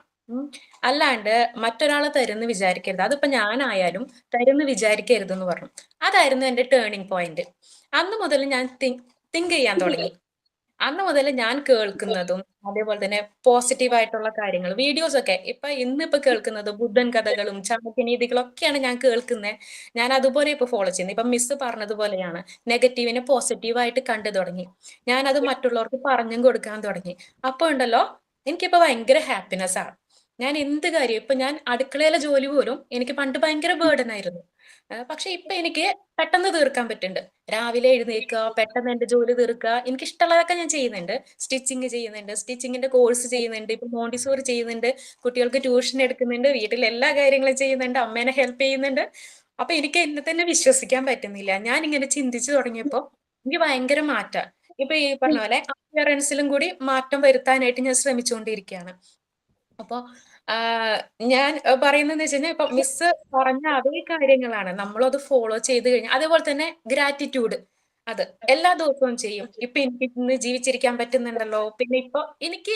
Speaker 5: അല്ലാണ്ട് മറ്റൊരാളെ തരുന്ന് വിചാരിക്കരുത്. അതിപ്പോ ഞാനായാലും തരുന്ന് വിചാരിക്കരുതെന്ന് പറഞ്ഞു. അതായിരുന്നു എന്റെ ടേണിംഗ് പോയിന്റ്. അന്ന് മുതൽ ഞാൻ തിങ്ക് ചെയ്യാൻ തുടങ്ങി. അന്ന് മുതൽ ഞാൻ കേൾക്കുന്നതും അതേപോലെ തന്നെ പോസിറ്റീവ് ആയിട്ടുള്ള കാര്യങ്ങൾ, വീഡിയോസ് ഒക്കെ ഇന്നിപ്പോ കേൾക്കുന്നത് ബുദ്ധൻ കഥകളും ചാണക്യനീതികളും ഒക്കെയാണ് ഞാൻ കേൾക്കുന്നത്. ഞാൻ അതുപോലെ ഇപ്പൊ ഫോളോ ചെയ്യുന്നത്. ഇപ്പൊ മിസ് പറഞ്ഞതുപോലെയാണ്, നെഗറ്റീവിനെ പോസിറ്റീവായിട്ട് കണ്ടു തുടങ്ങി. ഞാനത് മറ്റുള്ളവർക്ക് പറഞ്ഞും കൊടുക്കാൻ തുടങ്ങി. അപ്പൊ ഉണ്ടല്ലോ, എനിക്കിപ്പോ ഭയങ്കര ഹാപ്പിനെസ് ആണ്. ഞാൻ എന്ത് കാര്യം, ഇപ്പൊ ഞാൻ അടുക്കളയിലെ ജോലി പോലും എനിക്ക് പണ്ട് ഭയങ്കര ബേർഡൻ ആയിരുന്നു. പക്ഷെ ഇപ്പൊ എനിക്ക് പെട്ടെന്ന് തീർക്കാൻ പറ്റുന്നുണ്ട്. രാവിലെ എഴുന്നേൽക്കുക, പെട്ടെന്ന് എന്റെ ജോലി തീർക്കുക. എനിക്ക് ഇഷ്ടമുള്ളതൊക്കെ ഞാൻ ചെയ്യുന്നുണ്ട്. സ്റ്റിച്ചിങ് ചെയ്യുന്നുണ്ട്, സ്റ്റിച്ചിങ്ങിന്റെ കോഴ്സ് ചെയ്യുന്നുണ്ട്, ഇപ്പൊ മോണ്ടിസോറി ചെയ്യുന്നുണ്ട്, കുട്ടികൾക്ക് ട്യൂഷൻ എടുക്കുന്നുണ്ട്, വീട്ടിൽ എല്ലാ കാര്യങ്ങളും ചെയ്യുന്നുണ്ട്, അമ്മേനെ ഹെൽപ്പ് ചെയ്യുന്നുണ്ട്. അപ്പൊ എനിക്ക് എന്നെ തന്നെ വിശ്വസിക്കാൻ പറ്റുന്നില്ല. ഞാൻ ഇങ്ങനെ ചിന്തിച്ചു തുടങ്ങിയപ്പോ എനിക്ക് ഭയങ്കര മാറ്റാ. ഇപ്പൊ ഈ പറഞ്ഞ പോലെ അപ്പിയറൻസിലും കൂടി മാറ്റം വരുത്താനായിട്ട് ഞാൻ ശ്രമിച്ചുകൊണ്ടിരിക്കുകയാണ്. അപ്പൊ ഞാൻ പറയുന്നതെന്ന് വെച്ച് കഴിഞ്ഞാൽ, ഇപ്പൊ മിസ് പറഞ്ഞ അതേ കാര്യങ്ങളാണ് നമ്മളത് ഫോളോ ചെയ്ത് കഴിഞ്ഞാൽ. അതേപോലെ തന്നെ ഗ്രാറ്റിറ്റ്യൂഡ്, അത് എല്ലാ ദിവസവും ചെയ്യും. ഇപ്പൊ എനിക്ക് ഇന്ന് ജീവിച്ചിരിക്കാൻ പറ്റുന്നുണ്ടല്ലോ, പിന്നെ ഇപ്പൊ എനിക്ക്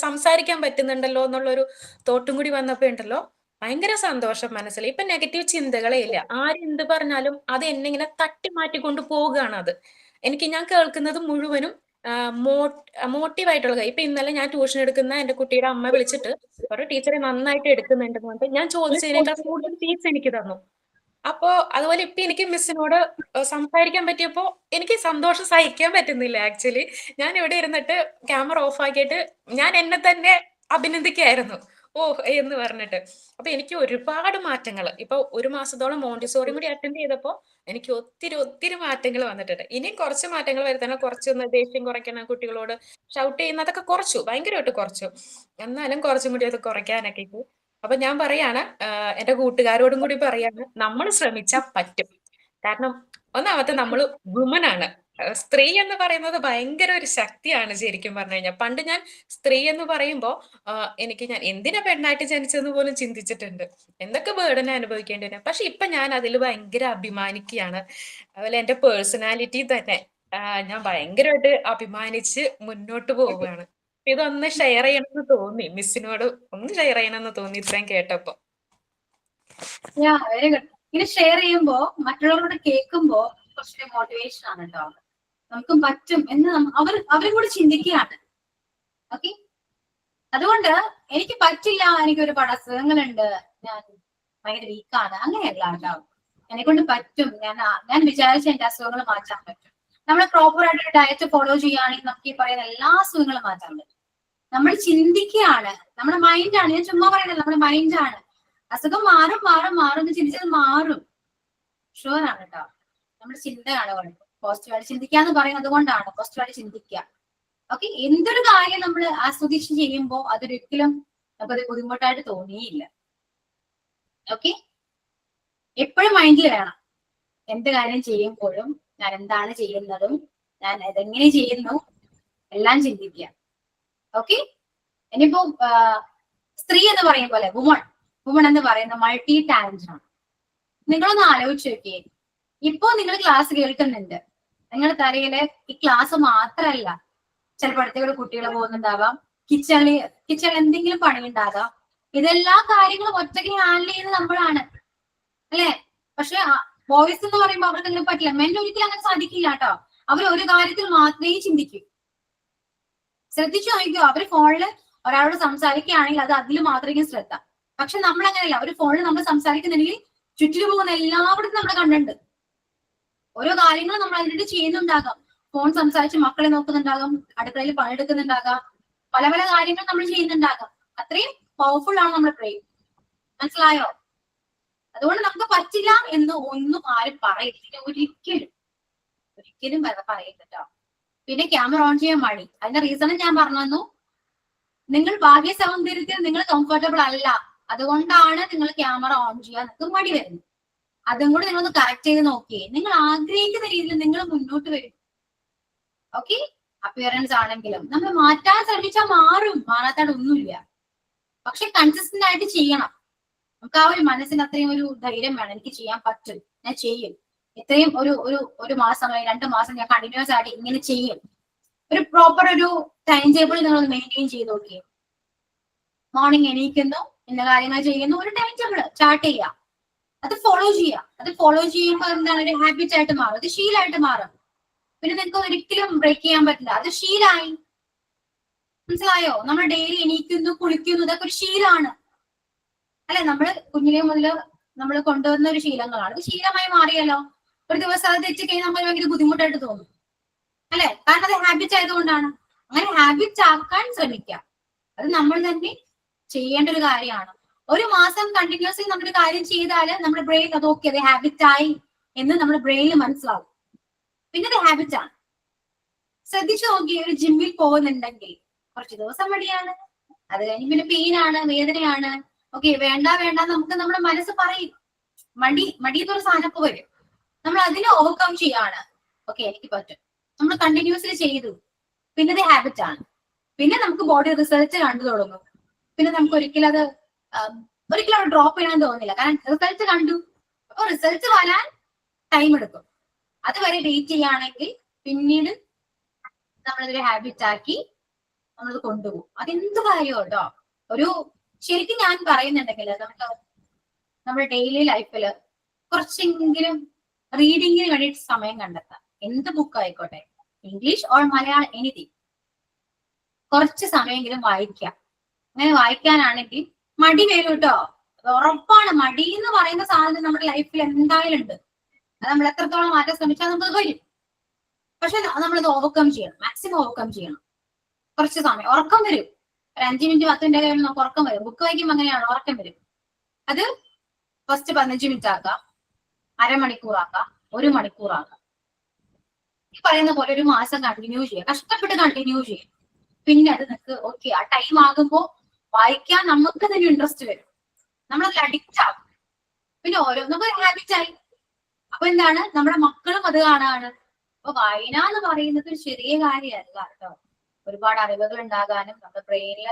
Speaker 5: സംസാരിക്കാൻ പറ്റുന്നുണ്ടല്ലോ എന്നുള്ളൊരു തോട്ടും കൂടി വന്നപ്പോ ഉണ്ടല്ലോ, ഭയങ്കര സന്തോഷം മനസ്സിൽ. ഇപ്പൊ നെഗറ്റീവ് ചിന്തകളേ ഇല്ല. ആരെന്ത് പറഞ്ഞാലും അത് എന്നെ ഇങ്ങനെ തട്ടി മാറ്റിക്കൊണ്ട് പോവുകയാണ്. അത് ഞാൻ കേൾക്കുന്നത് മുഴുവനും മോട്ടീവായിട്ടുള്ള. ഇപ്പൊ ഇന്നലെ ഞാൻ ട്യൂഷൻ എടുക്കുന്ന എന്റെ കുട്ടിയുടെ അമ്മ വിളിച്ചിട്ട് ഒരു ടീച്ചറെ നന്നായിട്ട് എടുക്കുന്നുണ്ടെന്ന് പറഞ്ഞിട്ട് ഞാൻ ചോദിച്ചതിനേക്കാൾ കൂടുതൽ ഫീസ് എനിക്ക് തന്നു. അപ്പോ അതുപോലെ ഇപ്പൊ എനിക്ക് മിസ്സിനോട് സംസാരിക്കാൻ പറ്റിയപ്പോ എനിക്ക് സന്തോഷം സഹിക്കാൻ പറ്റുന്നില്ല. ആക്ച്വലി ഞാൻ ഇവിടെ ഇരുന്നിട്ട് ക്യാമറ ഓഫ് ആക്കിയിട്ട് ഞാൻ എന്നെ തന്നെ അഭിനന്ദിക്കായിരുന്നു, ഓ എന്ന് പറഞ്ഞിട്ട്. അപ്പൊ എനിക്ക് ഒരുപാട് മാറ്റങ്ങൾ, ഇപ്പൊ 1 മാസത്തോളം മോണ്ടിസോറി കൂടി അറ്റൻഡ് ചെയ്തപ്പോ എനിക്ക് ഒത്തിരി മാറ്റങ്ങൾ വന്നിട്ടുണ്ട്. ഇനിയും കുറച്ച് മാറ്റങ്ങൾ വരുത്തണം. കുറച്ചൊന്ന് ദേഷ്യം കുറയ്ക്കണം, കുട്ടികളോട് ഷൗട്ട് ചെയ്യുന്നതൊക്കെ കുറച്ചു, ഭയങ്കരമായിട്ട് കുറച്ചു. എന്നാലും കുറച്ചും കൂടി അത് കുറയ്ക്കാനൊക്കെ ഇട്ടു. അപ്പൊ ഞാൻ പറയാണ്, എന്റെ കൂട്ടുകാരോടും കൂടി പറയാണ്, നമ്മൾ ശ്രമിച്ചാൽ പറ്റും. കാരണം ഒന്നാമത്തെ നമ്മൾ വുമൻ ആണ്. സ്ത്രീ എന്ന് പറയുന്നത് ഭയങ്കര ഒരു ശക്തിയാണ് ശരിക്കും പറഞ്ഞു കഴിഞ്ഞാൽ. പണ്ട് ഞാൻ സ്ത്രീ എന്ന് പറയുമ്പോ ഞാൻ എന്തിനാ പെണ്ണായിട്ട് ജനിച്ചെന്ന് പോലും ചിന്തിച്ചിട്ടുണ്ട്. എന്തൊക്കെ ബേർഡൻ അനുഭവിക്കേണ്ടി വരും. പക്ഷെ ഇപ്പൊ ഞാൻ അതിൽ ഭയങ്കര അഭിമാനിക്കുകയാണ്. അതുപോലെ എന്റെ പേഴ്സണാലിറ്റി തന്നെ ഞാൻ ഭയങ്കരമായിട്ട് അഭിമാനിച്ച് മുന്നോട്ട് പോവുകയാണ്. ഇതൊന്ന് ഷെയർ ചെയ്യണമെന്ന് തോന്നി, മിസ്സിനോട് ഒന്ന് ഷെയർ ചെയ്യണമെന്ന് തോന്നി ഇത്രയും കേട്ടപ്പോ.
Speaker 1: Very good. ഇങ്ങനെ ഷെയർ ചെയ്യുമ്പോ മറ്റുള്ളവരോട് കേൾക്കുമ്പോ കുറച്ചുകൂടി മോട്ടിവേഷൻ ആണ് കേട്ടോ. നമുക്കും പറ്റും എന്ന് അവരും കൂടി ചിന്തിക്കുകയാണ്. ഓക്കെ, അതുകൊണ്ട് എനിക്ക് പറ്റില്ല, എനിക്ക് ഒരുപാട് അസുഖങ്ങളുണ്ട്, ഞാൻ ഭയങ്കര വീക്കാണ്, അങ്ങനെയല്ല കേട്ടോ. എന്നെ കൊണ്ട് പറ്റും, ഞാൻ വിചാരിച്ച എന്റെ അസുഖങ്ങൾ മാറ്റാൻ പറ്റും. നമ്മൾ പ്രോപ്പർ ആയിട്ട് ഒരു ഡയറ്റ് ഫോളോ ചെയ്യുകയാണെങ്കിൽ നമുക്ക് ഈ പറയുന്ന എല്ലാ അസുഖങ്ങളും മാറ്റാൻ പറ്റും. നമ്മൾ ചിന്തിക്കുകയാണ്, നമ്മുടെ മൈൻഡാണ്. ഞാൻ ചുമ്മാ പറയുന്നത്, നമ്മുടെ മൈൻഡാണ്. അസുഖം മാറും എന്ന് ചിന്തിച്ചത് മാറും, ഷുവർ ആണ് കേട്ടോ. നമ്മുടെ ചിന്തയാണ് കുഴപ്പം. പോസിറ്റീവായിട്ട് ചിന്തിക്കുക എന്ന് പറയുന്നത് കൊണ്ടാണ്. പോസിറ്റീവായിട്ട് ചിന്തിക്കുക. ഓക്കെ, എന്തൊരു കാര്യം നമ്മൾ ആസ്വദിച്ച് ചെയ്യുമ്പോൾ അതൊരിക്കലും നമുക്കത് ബുദ്ധിമുട്ടായിട്ട് തോന്നിയില്ല. ഓക്കെ, എപ്പോഴും മൈൻഡിൽ വേണം എന്ത് കാര്യം ചെയ്യുമ്പോഴും ഞാൻ എന്താണ് ചെയ്യുന്നതും ഞാൻ അതെങ്ങനെ ചെയ്യുന്നു എല്ലാം ചിന്തിക്കുക. ഓക്കെ, ഇനിയിപ്പോ സ്ത്രീ എന്ന് പറയും പോലെ വുമൺ എന്ന് പറയുന്ന മൾട്ടി ടാലന്റ് ആണ്. നിങ്ങളൊന്ന് ആലോചിച്ച് നോക്കിയേ, ഇപ്പോ നിങ്ങൾ ക്ലാസ് കേൾക്കുന്നുണ്ട്, നിങ്ങളുടെ തലയില് ഈ ക്ലാസ് മാത്രമല്ല, ചിലപ്പോൾ അടുത്ത കുട്ടികൾ പോകുന്നുണ്ടാകാം, കിച്ചണിൽ എന്തെങ്കിലും പണി ഉണ്ടാകാം. ഇതെല്ലാ കാര്യങ്ങളും ഒറ്റയ്ക്ക് ഹാൻഡിൽ ചെയ്യുന്നത് നമ്മളാണ് അല്ലെ. പക്ഷെ ബോയ്സ് എന്ന് പറയുമ്പോൾ അവർക്ക് അങ്ങനെ പറ്റില്ല. മെൻ ഒരിക്കലും അങ്ങനെ സാധിക്കില്ല കേട്ടോ. അവർ ഒരു കാര്യത്തിൽ മാത്രമേ ചിന്തിക്കൂ. ശ്രദ്ധിച്ചു നോക്കിയോ, അവര് ഫോണില് ഒരാളോട് സംസാരിക്കുകയാണെങ്കിൽ അത് അതിൽ മാത്രമേ ശ്രദ്ധ. പക്ഷെ നമ്മൾ അങ്ങനെയല്ല, ഒരു ഫോണിൽ നമ്മൾ സംസാരിക്കുന്നുണ്ടെങ്കിൽ ചുറ്റിലും പോകുന്ന എല്ലാവരും നമ്മൾ കണ്ടിട്ടുണ്ട്. ഓരോ കാര്യങ്ങളും നമ്മൾ അതിനായിട്ട് ചെയ്യുന്നുണ്ടാകാം. ഫോൺ സംസാരിച്ച് മക്കളെ നോക്കുന്നുണ്ടാകാം, അടുക്കളയിൽ പണിയെടുക്കുന്നുണ്ടാകാം, പല പല കാര്യങ്ങൾ നമ്മൾ ചെയ്യുന്നുണ്ടാകാം. അത്രയും പവർഫുൾ ആണ് നമ്മുടെ ബ്രെയിൻ. മനസ്സിലായോ? അതുകൊണ്ട് നമുക്ക് പറ്റില്ല എന്ന് ഒന്നും ആരും പറയില്ല, ഒരിക്കലും പറയില്ല കേട്ടോ. പിന്നെ ക്യാമറ ഓൺ ചെയ്യാൻ മടി, അതിന്റെ റീസൺ ഞാൻ പറഞ്ഞു തന്നു. നിങ്ങൾ ഭാഗ്യ സൗന്ദര്യത്തിൽ നിങ്ങൾ കംഫർട്ടബിൾ അല്ല, അതുകൊണ്ടാണ് നിങ്ങൾ ക്യാമറ ഓൺ ചെയ്യാൻ നിങ്ങൾക്ക് മടി വരുന്നത്. അതും കൂടി നിങ്ങളൊന്ന് കറക്റ്റ് ചെയ്ത് നോക്കിയേ, നിങ്ങൾ ആഗ്രഹിക്കുന്ന രീതിയിൽ നിങ്ങൾ മുന്നോട്ട് വരും. ഓക്കെ, അപ്പിയറൻസ് ആണെങ്കിലും നമ്മൾ മാറ്റാൻ ശ്രമിച്ചാൽ മാറും, മാറാത്താണ്ട് ഒന്നുമില്ല. പക്ഷെ കൺസിസ്റ്റന്റ് ആയിട്ട് ചെയ്യണം. നമുക്ക് ആ ഒരു മനസ്സിന് അത്രയും ഒരു ധൈര്യം വേണം, എനിക്ക് ചെയ്യാൻ പറ്റും, ഞാൻ ചെയ്യും. ഇത്രയും ഒരു മാസം 2 മാസം ഞാൻ കണ്ടിന്യൂസ് ആയിട്ട് ഇങ്ങനെ ചെയ്യും. ഒരു പ്രോപ്പർ ഒരു ടൈം ടേബിൾ നിങ്ങൾ മെയിൻറ്റെയിൻ ചെയ്ത് നോക്കിയേ. മോർണിംഗ് എണീക്കുന്നു, ഇന്ന കാര്യങ്ങൾ ചെയ്യുന്നു, ഒരു ടൈം ടേബിൾ ചാർട്ട് ചെയ്യുക, അത് ഫോളോ ചെയ്യുക. അത് ഫോളോ ചെയ്യുമ്പോൾ എന്താണ്, ഒരു ഹാബിറ്റ് ആയിട്ട് മാറും, അത് ശീലമായിട്ട് മാറും. പിന്നെ നിങ്ങൾക്ക് ഒരിക്കലും ബ്രേക്ക് ചെയ്യാൻ പറ്റില്ല, അത് ശീലമായി. മനസ്സിലായോ? നമ്മൾ ഡെയിലി എണീക്കുന്നു, കുളിക്കുന്നു, ഇതൊക്കെ ഒരു ശീലമാണ് അല്ലെ. നമ്മള് കുഞ്ഞിലെ മുതൽ നമ്മൾ കൊണ്ടുവന്ന ഒരു ശീലങ്ങളാണ്, അത് ശീലമായി മാറിയല്ലോ. ഒരു ദിവസം അത് തെറ്റി കഴിഞ്ഞാൽ നമ്മൾ ഭയങ്കര ബുദ്ധിമുട്ടായിട്ട് തോന്നും അല്ലെ, കാരണം അത് ഹാബിറ്റ് ആയതുകൊണ്ടാണ്. അങ്ങനെ ഹാബിറ്റ് ആക്കാൻ ശ്രമിക്കുക, അത് നമ്മൾ തന്നെ ചെയ്യേണ്ട ഒരു കാര്യമാണ്. ഒരു മാസം കണ്ടിന്യൂസ്ലി നമ്മളൊരു കാര്യം ചെയ്താൽ നമ്മുടെ ബ്രെയിൻ അത് ഓക്കെ, അത് ഹാബിറ്റ് ആയി എന്ന് നമ്മുടെ ബ്രെയിനിൽ മനസ്സിലാവും. പിന്നെ അത് ഹാബിറ്റ് ആണ്. ശ്രദ്ധിച്ചു നോക്കി, ഒരു ജിമ്മിൽ പോകുന്നുണ്ടെങ്കിൽ കുറച്ച് ദിവസം മടിയാണ്, അത് കഴിഞ്ഞ് പിന്നെ പെയിനാണ്, വേദനയാണ്, ഓക്കെ വേണ്ട നമുക്ക് നമ്മുടെ മനസ്സ് പറയും. മടി എന്നൊരു സാധനം വരും, നമ്മൾ അതിനെ ഓവർകം ചെയ്യാണ്. ഓക്കെ എനിക്ക് പറ്റും, നമ്മൾ കണ്ടിന്യൂസ്ലി ചെയ്തു, പിന്നെ അത് ഹാബിറ്റ് ആണ്. പിന്നെ നമുക്ക് ബോഡി റിസൾട്ട് കണ്ടു തുടങ്ങും. പിന്നെ നമുക്ക് ഒരിക്കലും അത് ഡ്രോപ്പ് ചെയ്യാൻ തോന്നില്ല, കാരണം റിസൾട്ട് കണ്ടു. അപ്പൊ റിസൾട്ട് വരാൻ ടൈം എടുക്കും, അതുവരെ വെയിറ്റ് ചെയ്യുകയാണെങ്കിൽ പിന്നീട് നമ്മളതൊരു ഹാബിറ്റ് ആക്കി നമ്മളത് കൊണ്ടുപോകും. അതെന്ത് കാര്യം കേട്ടോ. ശരിക്കും ഞാൻ പറയുന്നുണ്ടെങ്കിൽ നമ്മുടെ ഡെയിലി ലൈഫില് കുറച്ചെങ്കിലും റീഡിങ്ങിന് വേണ്ടിയിട്ട് സമയം കണ്ടെത്താം. എന്ത് ബുക്ക് ആയിക്കോട്ടെ, ഇംഗ്ലീഷ് ഓർ മലയാളം, എനിത്തിങ്, കുറച്ച് സമയമെങ്കിലും വായിക്കാം. അങ്ങനെ വായിക്കാനാണെങ്കിൽ മടി വരും കേട്ടോ, ഉറപ്പാണ്. മടി എന്ന് പറയുന്ന സാധനം നമ്മുടെ ലൈഫിൽ എന്തായാലും ഉണ്ട്. അത് നമ്മൾ എത്രത്തോളം മാറ്റാൻ ശ്രമിച്ചാൽ നമുക്ക് വരും. പക്ഷെ നമ്മളത് ഓവർകം ചെയ്യണം, മാക്സിമം ഓവർകം ചെയ്യണം. കുറച്ച് സമയം ഉറക്കം വരും, ഒരു 5 മിനിറ്റ് 10 മിനിറ്റ് കഴിയുമ്പോൾ നമുക്ക് ഉറക്കം വരും. ബുക്ക് വായിക്കുമ്പോൾ അങ്ങനെയാണ്, ഉറക്കം വരും. അത് ഫസ്റ്റ് 15 മിനിറ്റ് ആക്കാം, അരമണിക്കൂറാക്കാം, 1 മണിക്കൂറാക്കാം. ഈ പറയുന്ന പോലെ ഒരു മാസം കണ്ടിന്യൂ ചെയ്യുക, കഷ്ടപ്പെട്ട് കണ്ടിന്യൂ ചെയ്യും. പിന്നെ അത് നിങ്ങൾക്ക് ഓക്കെ, ആ ടൈം ആകുമ്പോൾ വായിക്കാൻ നമുക്ക് തന്നെ ഇൻട്രസ്റ്റ് വരും, നമ്മളതിൽ അഡിക്റ്റ് ആകും. പിന്നെ ഓരോന്നൊക്കെ ഹാബിറ്റ് ആയി. അപ്പൊ എന്താണ്, നമ്മുടെ മക്കളും അത് കാണാണ്. അപ്പൊ വായന എന്ന് പറയുന്നത് ഒരു ചെറിയ കാര്യമല്ല കേട്ടോ. ഒരുപാട് അറിവുകൾ ഉണ്ടാകാനും നമ്മുടെ ബ്രെയിനിൽ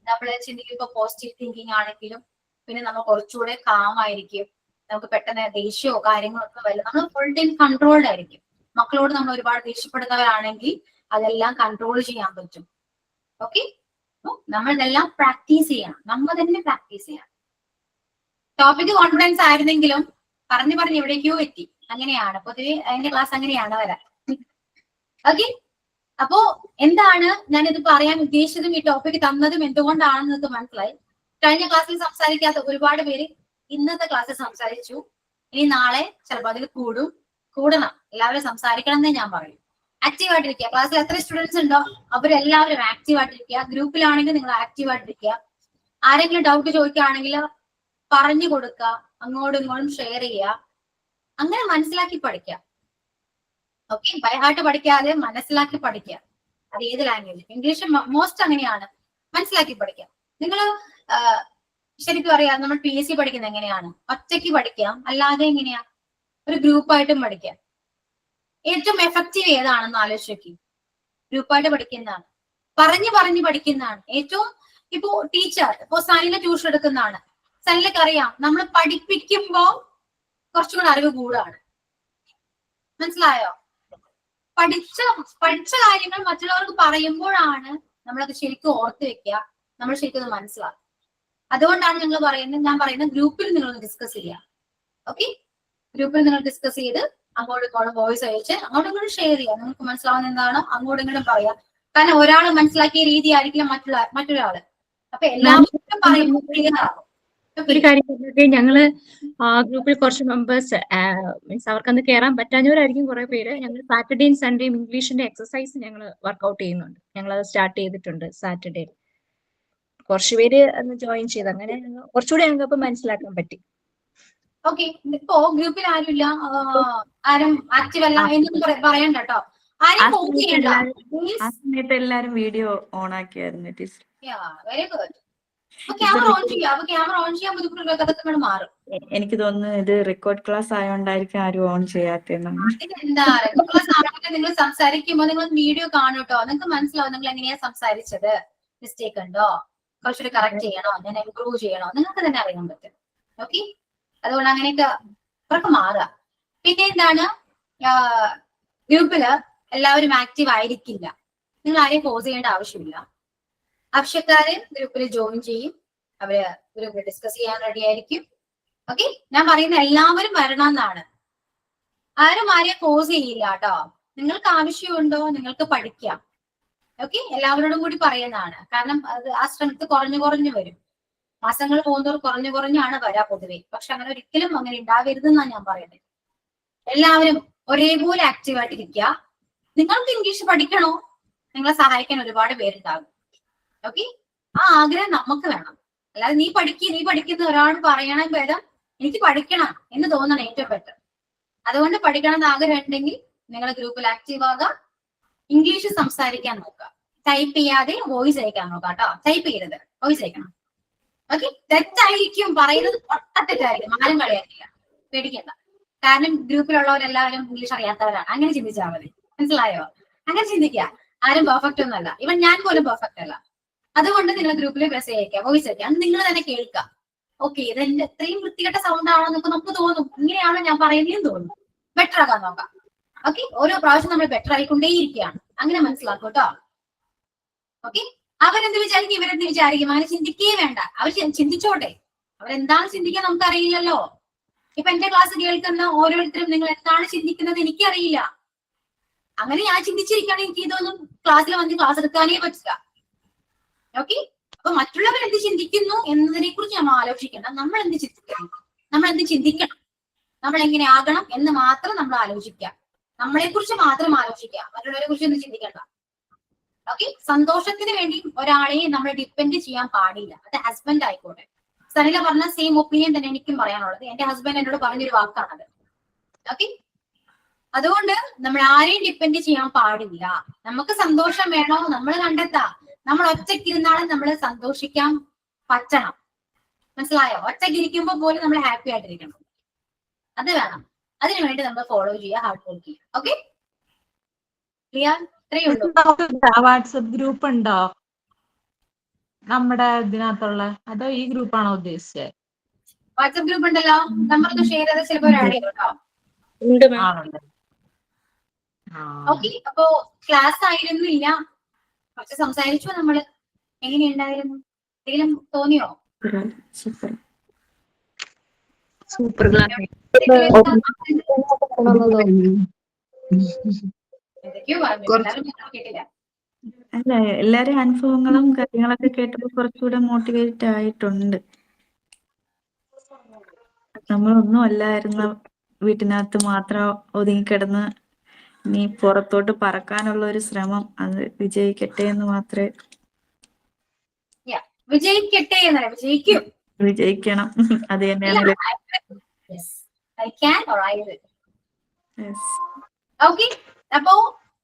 Speaker 1: നമ്മൾ ചിന്തിക്കുമ്പോൾ പോസിറ്റീവ് തിങ്കിങ് ആണെങ്കിലും പിന്നെ നമ്മൾ കുറച്ചുകൂടെ കാം ആയിരിക്കും. നമുക്ക് പെട്ടെന്ന് ദേഷ്യമോ കാര്യങ്ങളൊക്കെ വരില്ല, നമ്മൾ ഫുൾ ടൈം കൺട്രോൾഡ് ആയിരിക്കും. മക്കളോട് നമ്മൾ ഒരുപാട് ദേഷ്യപ്പെടുന്നവരാണെങ്കിൽ അതെല്ലാം കൺട്രോൾ ചെയ്യാൻ പറ്റും. ഓക്കെ, നമ്മൾ ഇതെല്ലാം പ്രാക്ടീസ് ചെയ്യണം, നമ്മൾ തന്നെ പ്രാക്ടീസ് ചെയ്യണം. ടോപ്പിക് കോൺഫിഡൻസ് ആയിരുന്നെങ്കിലും പറഞ്ഞ് എവിടേക്കോ എത്തി. അങ്ങനെയാണ് പൊതുവെ അതിന്റെ ക്ലാസ് അങ്ങനെയാണ് വരാൻ. ഓക്കെ, അപ്പോ എന്താണ് ഞാനിത് പറയാൻ ഉദ്ദേശിച്ചതും ഈ ടോപ്പിക് തന്നതും എന്തുകൊണ്ടാണെന്ന് നിങ്ങൾക്ക് മനസ്സിലായി. കഴിഞ്ഞ ക്ലാസ്സിൽ സംസാരിക്കാത്ത ഒരുപാട് പേര് ഇന്നത്തെ ക്ലാസ്സിൽ സംസാരിച്ചു. ഇനി നാളെ ചിലപ്പോൾ അതിൽ കൂടണം, എല്ലാവരും സംസാരിക്കണം എന്നേ ഞാൻ പറയും. ആക്റ്റീവ് ആയിട്ടിരിക്കുക. ക്ലാസ്സിൽ എത്ര സ്റ്റുഡൻസ് ഉണ്ടോ അവരെല്ലാവരും ആക്റ്റീവ് ആയിട്ടിരിക്കുക. ഗ്രൂപ്പിലാണെങ്കിൽ നിങ്ങൾ ആക്റ്റീവ് ആയിട്ടിരിക്കുക. ആരെങ്കിലും ഡൗട്ട് ചോദിക്കുകയാണെങ്കിൽ പറഞ്ഞു കൊടുക്കുക, അങ്ങോട്ടും ഇങ്ങോട്ടും ഷെയർ ചെയ്യുക. അങ്ങനെ മനസ്സിലാക്കി പഠിക്കുക. ഓക്കെ, ബൈ ഹാർട്ട് പഠിക്കാതെ മനസ്സിലാക്കി പഠിക്കുക. അത് ഏത് ലാംഗ്വേജ്. ഇംഗ്ലീഷ് മോസ്റ്റ് അങ്ങനെയാണ്, മനസ്സിലാക്കി പഠിക്കാം. നിങ്ങൾ ശരിക്കും അറിയാം, നമ്മൾ PSC പഠിക്കുന്നത് എങ്ങനെയാണ്? ഒറ്റയ്ക്ക് പഠിക്കാം, അല്ലാതെ എങ്ങനെയാ ഒരു ഗ്രൂപ്പായിട്ടും പഠിക്കാം. ഏറ്റവും എഫക്റ്റീവ് ഏതാണെന്ന് ആലോചിച്ച് ഗ്രൂപ്പായിട്ട് പഠിക്കുന്നതാണ്, പറഞ്ഞു പഠിക്കുന്നതാണ് ഏറ്റവും. ഇപ്പോ ടീച്ചർ ഇപ്പോ സനിലെ ട്യൂഷൻ എടുക്കുന്നതാണ്, സനിലക്ക് അറിയാം നമ്മൾ പഠിപ്പിക്കുമ്പോ കുറച്ചുകൂടെ അറിവ് കൂടാണ്. മനസ്സിലായോ? പഠിച്ച കാര്യങ്ങൾ മറ്റുള്ളവർക്ക് പറയുമ്പോഴാണ് നമ്മളത് ശരിക്കും ഓർത്ത് വെക്കുക, നമ്മൾ ശരിക്കും അത് മനസ്സിലാക്കുക. അതുകൊണ്ടാണ് ഞാൻ പറയുന്നത് ഗ്രൂപ്പിൽ നിങ്ങൾ ഡിസ്കസ് ചെയ്യുക. ഓക്കെ, ഗ്രൂപ്പിൽ നിങ്ങൾ ഡിസ്കസ് ചെയ്ത് അങ്ങോട്ടും ഇങ്ങോട്ടും വോയിസ് അയച്ച് അങ്ങോട്ടും ഇങ്ങോട്ടും ഷെയർ ചെയ്യുക. നിങ്ങൾക്ക് മനസ്സിലാവുന്ന എന്താണോ അങ്ങോട്ടും ഇങ്ങോട്ടും പറയാം. കാരണം ഒരാൾ മനസ്സിലാക്കിയ രീതി ആയിരിക്കില്ല മറ്റൊരാള്. അപ്പൊ എല്ലാവരും പറയുമ്പോൾ ക്ലിയർ ആകും.
Speaker 9: ഒരു കാര്യം പറഞ്ഞിട്ട് ഞങ്ങള് ഗ്രൂപ്പിൽ കുറച്ച് മെമ്പേഴ്സ് മീൻസ് അവർക്കന്ന് കയറാൻ പറ്റാഞ്ഞവരായിരിക്കും കുറെ പേര്. ഞങ്ങൾ സാറ്റർഡേയും സൺഡേയും ഇംഗ്ലീഷിന്റെ എക്സസൈസ് ഞങ്ങൾ വർക്ക്ഔട്ട് ചെയ്യുന്നുണ്ട്. ഞങ്ങൾ അത് സ്റ്റാർട്ട് ചെയ്തിട്ടുണ്ട് സാറ്റർഡേ. കുറച്ച് പേര് അന്ന് ജോയിൻ ചെയ്ത് അങ്ങനെ കുറച്ചുകൂടി ഞങ്ങൾക്ക് ഇപ്പൊ മനസ്സിലാക്കാൻ പറ്റി.
Speaker 1: ഓക്കെ, ഇപ്പോ ഗ്രൂപ്പിൽ ആരുമില്ല, ആരും ആക്റ്റീവ് അല്ല എന്നൊന്നും പറയണ്ട കേട്ടോ. ആരും ഫോൺ ചെയ്യണ്ട.
Speaker 14: ആ സമയത്ത് എല്ലാരും വീഡിയോ ഓൺ ആക്കിയായിരുന്നു teacher.
Speaker 1: Very good. Camera on ചെയ്യാൻ ബുദ്ധിമുട്ടുള്ളവർക്ക് അതൊക്കെ മാറും.
Speaker 14: എനിക്ക് തോന്നുന്നു ഇത് റെക്കോർഡ് ക്ലാസ് ആയതുകൊണ്ടായിരിക്കും ആരും ഓൺ ചെയ്യാത്തതെന്നാണ്.
Speaker 1: എന്താ ക്ലാസ് ആണെങ്കിൽ നിങ്ങൾ സംസാരിക്കുമ്പോൾ നിങ്ങൾ വീഡിയോ കാണും കേട്ടോ. നിങ്ങൾക്ക് മനസ്സിലാവും നിങ്ങൾ എങ്ങനെയാ സംസാരിച്ചത്, മിസ്റ്റേക്ക് ഉണ്ടോ, കുറച്ചുകൂടി കറക്റ്റ് ചെയ്യണോ, ഞാൻ ഇംപ്രൂവ് ചെയ്യണോ, നിങ്ങൾക്ക് തന്നെ അറിയാൻ പറ്റും. ഓക്കെ, അതുകൊണ്ട് അങ്ങനെയൊക്കെ ഇവർക്ക് മാറുക. പിന്നെ എന്താണ്, ഗ്രൂപ്പില് എല്ലാവരും ആക്റ്റീവ് ആയിരിക്കില്ല. നിങ്ങൾ ആരെയും ഫോഴ്സ് ചെയ്യേണ്ട ആവശ്യമില്ല. ആവശ്യക്കാരെ ഗ്രൂപ്പിൽ ജോയിൻ ചെയ്യും, അവര് ഗ്രൂപ്പിൽ ഡിസ്കസ് ചെയ്യാൻ റെഡി ആയിരിക്കും. ഓക്കെ, ഞാൻ പറയുന്ന എല്ലാവരും വരണം എന്നാണ്. ആരും ആരെയും ഫോഴ്സ് ചെയ്യില്ല കേട്ടോ. നിങ്ങൾക്ക് ആവശ്യമുണ്ടോ നിങ്ങൾക്ക് പഠിക്കാം. ഓക്കെ, എല്ലാവരോടും കൂടി പറയുന്നതാണ്. കാരണം അത് ആ സ്ട്രെങ്ത് കുറഞ്ഞു വരും. മാസങ്ങൾ പോകുന്നവർ കുറഞ്ഞാണ് വരാ പൊതുവെ. പക്ഷെ അങ്ങനെ ഒരിക്കലും അങ്ങനെ ഉണ്ടാവരുതെന്നാണ് ഞാൻ പറയുന്നത്. എല്ലാവരും ഒരേപോലെ ആക്റ്റീവായിട്ടിരിക്കുക. നിങ്ങൾക്ക് ഇംഗ്ലീഷ് പഠിക്കണോ, നിങ്ങളെ സഹായിക്കാൻ ഒരുപാട് പേരുണ്ടാകും. ഓക്കെ, ആ ആഗ്രഹം നമുക്ക് വേണം. അല്ലാതെ നീ പഠിക്കുന്ന ഒരാൾ പറയണ ഭേദം എനിക്ക് പഠിക്കണം എന്ന് തോന്നണം ഏറ്റവും ബെറ്റർ. അതുകൊണ്ട് പഠിക്കണം എന്ന് ആഗ്രഹം ഉണ്ടെങ്കിൽ നിങ്ങൾ ഗ്രൂപ്പിൽ ആക്റ്റീവ് ആകുക. ഇംഗ്ലീഷ് സംസാരിക്കാൻ നോക്കുക. ടൈപ്പ് ചെയ്യാതെ വോയിസ് അയക്കാൻ നോക്കുക കേട്ടോ. ടൈപ്പ് ചെയ്യരുത്, വോയിസ് അയക്കണം. ഓക്കെ, തെറ്റായിരിക്കും പറയുന്നത്, തെറ്റായിരിക്കും, ആരും കളിയാക്കില്ല, പേടിക്കണ്ട. കാരണം ഗ്രൂപ്പിലുള്ളവരെല്ലാവരും ഇംഗ്ലീഷ് അറിയാത്തവരാണ്. അങ്ങനെ ചിന്തിച്ചാൽ മതി, മനസ്സിലായോ? അങ്ങനെ ചിന്തിക്കുക. ആരും പെർഫെക്റ്റ് ഒന്നല്ല, ഇവൻ ഞാൻ പോലും പെർഫെക്റ്റ് അല്ല. അതുകൊണ്ട് നിങ്ങൾ ഗ്രൂപ്പിൽ മെസ്സേജ് അയക്കുക, വോയിസ് അയക്കുക. അത് നിങ്ങൾ തന്നെ കേൾക്കുക. ഓക്കെ, ഇതെന്റെ എത്രയും വൃത്തികെട്ട സൗണ്ട് ആണോ എന്നൊക്കെ നമുക്ക് തോന്നും. ഇങ്ങനെയാണോ ഞാൻ പറയുന്നതെന്ന് തോന്നും. ബെറ്റർ ആകാൻ നോക്കാം. ഓക്കെ, ഓരോ പ്രാവശ്യം നമ്മൾ ബെറ്റർ ആയിക്കൊണ്ടേയിരിക്കുകയാണ്. അങ്ങനെ മനസ്സിലാക്കും കേട്ടോ. ഓക്കെ, അവരെന്ത് വിചാരിക്കും ഇവരെന്ത് വിചാരിക്കും അങ്ങനെ ചിന്തിക്കേ വേണ്ട. അവർ ചിന്തിച്ചോട്ടെ. അവരെന്താണ് ചിന്തിക്കാൻ നമുക്ക് അറിയില്ലല്ലോ. ഇപ്പൊ എന്റെ ക്ലാസ് കേൾക്കുന്ന ഓരോരുത്തരും നിങ്ങൾ എന്താണ് ചിന്തിക്കുന്നത് എനിക്കറിയില്ല. അങ്ങനെ ഞാൻ ചിന്തിച്ചിരിക്കുകയാണെങ്കിൽ എനിക്ക് ഇതൊന്നും ക്ലാസ്സിൽ വന്ന് ക്ലാസ് എടുക്കാനേ പറ്റില്ല. ഓക്കെ, അപ്പൊ മറ്റുള്ളവർ എന്ത് ചിന്തിക്കുന്നു എന്നതിനെ കുറിച്ച് നമ്മൾ ആലോചിക്കണം. നമ്മൾ എന്ത് ചിന്തിക്കണം, നമ്മൾ എന്ത് ചിന്തിക്കണം, നമ്മൾ എങ്ങനെ ആകണം എന്ന് മാത്രം നമ്മൾ ആലോചിക്കുക. നമ്മളെ കുറിച്ച് മാത്രം ആലോചിക്കുക, മറ്റുള്ളവരെ കുറിച്ച് ഒന്നും ചിന്തിക്കണ്ട. ഓക്കെ, സന്തോഷത്തിന് വേണ്ടി ഒരാളെ നമ്മൾ ഡിപ്പെൻഡ് ചെയ്യാൻ പാടില്ല. അത് ഹസ്ബൻഡ് ആയിക്കോട്ടെ. സനില പറഞ്ഞ സെയിം ഒപ്പീനിയൻ തന്നെ എനിക്കും പറയാനുള്ളത്. എന്റെ ഹസ്ബൻഡ് എന്നോട് പറഞ്ഞൊരു വാക്കാണത്. ഓക്കെ, അതുകൊണ്ട് നമ്മൾ ആരെയും ഡിപ്പെൻഡ് ചെയ്യാൻ പാടില്ല. നമുക്ക് സന്തോഷം വേണോ നമ്മൾ കണ്ടെത്താം. നമ്മൾ ഒറ്റയ്ക്കിരുന്നാലും നമ്മൾ സന്തോഷിക്കാൻ പറ്റണം. മനസ്സിലായോ? ഒറ്റയ്ക്കിരിക്കുമ്പോ പോലും നമ്മൾ ഹാപ്പി ആയിട്ടിരിക്കണം. അത് വേണം. അതിനുവേണ്ടി നമ്മൾ ഫോളോ ചെയ്യുക, ഹാർഡ് വർക്ക് ചെയ്യുക. Okay, clear? ഇത്രയേ ഉള്ളൂ.
Speaker 15: വാട്സപ്പ് ഗ്രൂപ്പ് ഉണ്ടോ നമ്മുടെ ഇതിനകത്തുള്ള, അതോ ഈ ഗ്രൂപ്പാണോ ഉദ്ദേശിച്ചത്?
Speaker 1: വാട്സപ്പ് ഗ്രൂപ്പ് ഉണ്ടല്ലോ, നമ്പർ ഷെയർ ചെയ്ത് ചിലപ്പോൾ ആഡ് ചെയ്തോ. ഓക്കെ, അപ്പോ ക്ലാസ് ആയിരുന്നില്ല, പക്ഷെ സംസാരിച്ചു നമ്മള്. എങ്ങനെയുണ്ടായിരുന്നു? എന്തെങ്കിലും തോന്നിയോ?
Speaker 14: Super class.
Speaker 1: കേട്ടില്ല.
Speaker 14: അല്ല, എല്ലാരും അനുഭവങ്ങളും കാര്യങ്ങളൊക്കെ കേട്ടപ്പോൾ കുറച്ചുകൂടെ മോട്ടിവേറ്റ് ആയിട്ടുണ്ട്. നമ്മളൊന്നും അല്ലായിരുന്ന വീട്ടിനകത്ത് മാത്രം ഒതുങ്ങിക്കിടന്ന് ഇനി പുറത്തോട്ട് പറക്കാനുള്ള ഒരു ശ്രമം, അത് വിജയിക്കട്ടെ എന്ന് മാത്രമേ.
Speaker 1: വിജയിക്കട്ടെ എന്നല്ല, വിജയിക്കും.
Speaker 14: വിജയിക്കണം, അത് തന്നെയാണ്.
Speaker 1: ഓക്കെ, അപ്പോ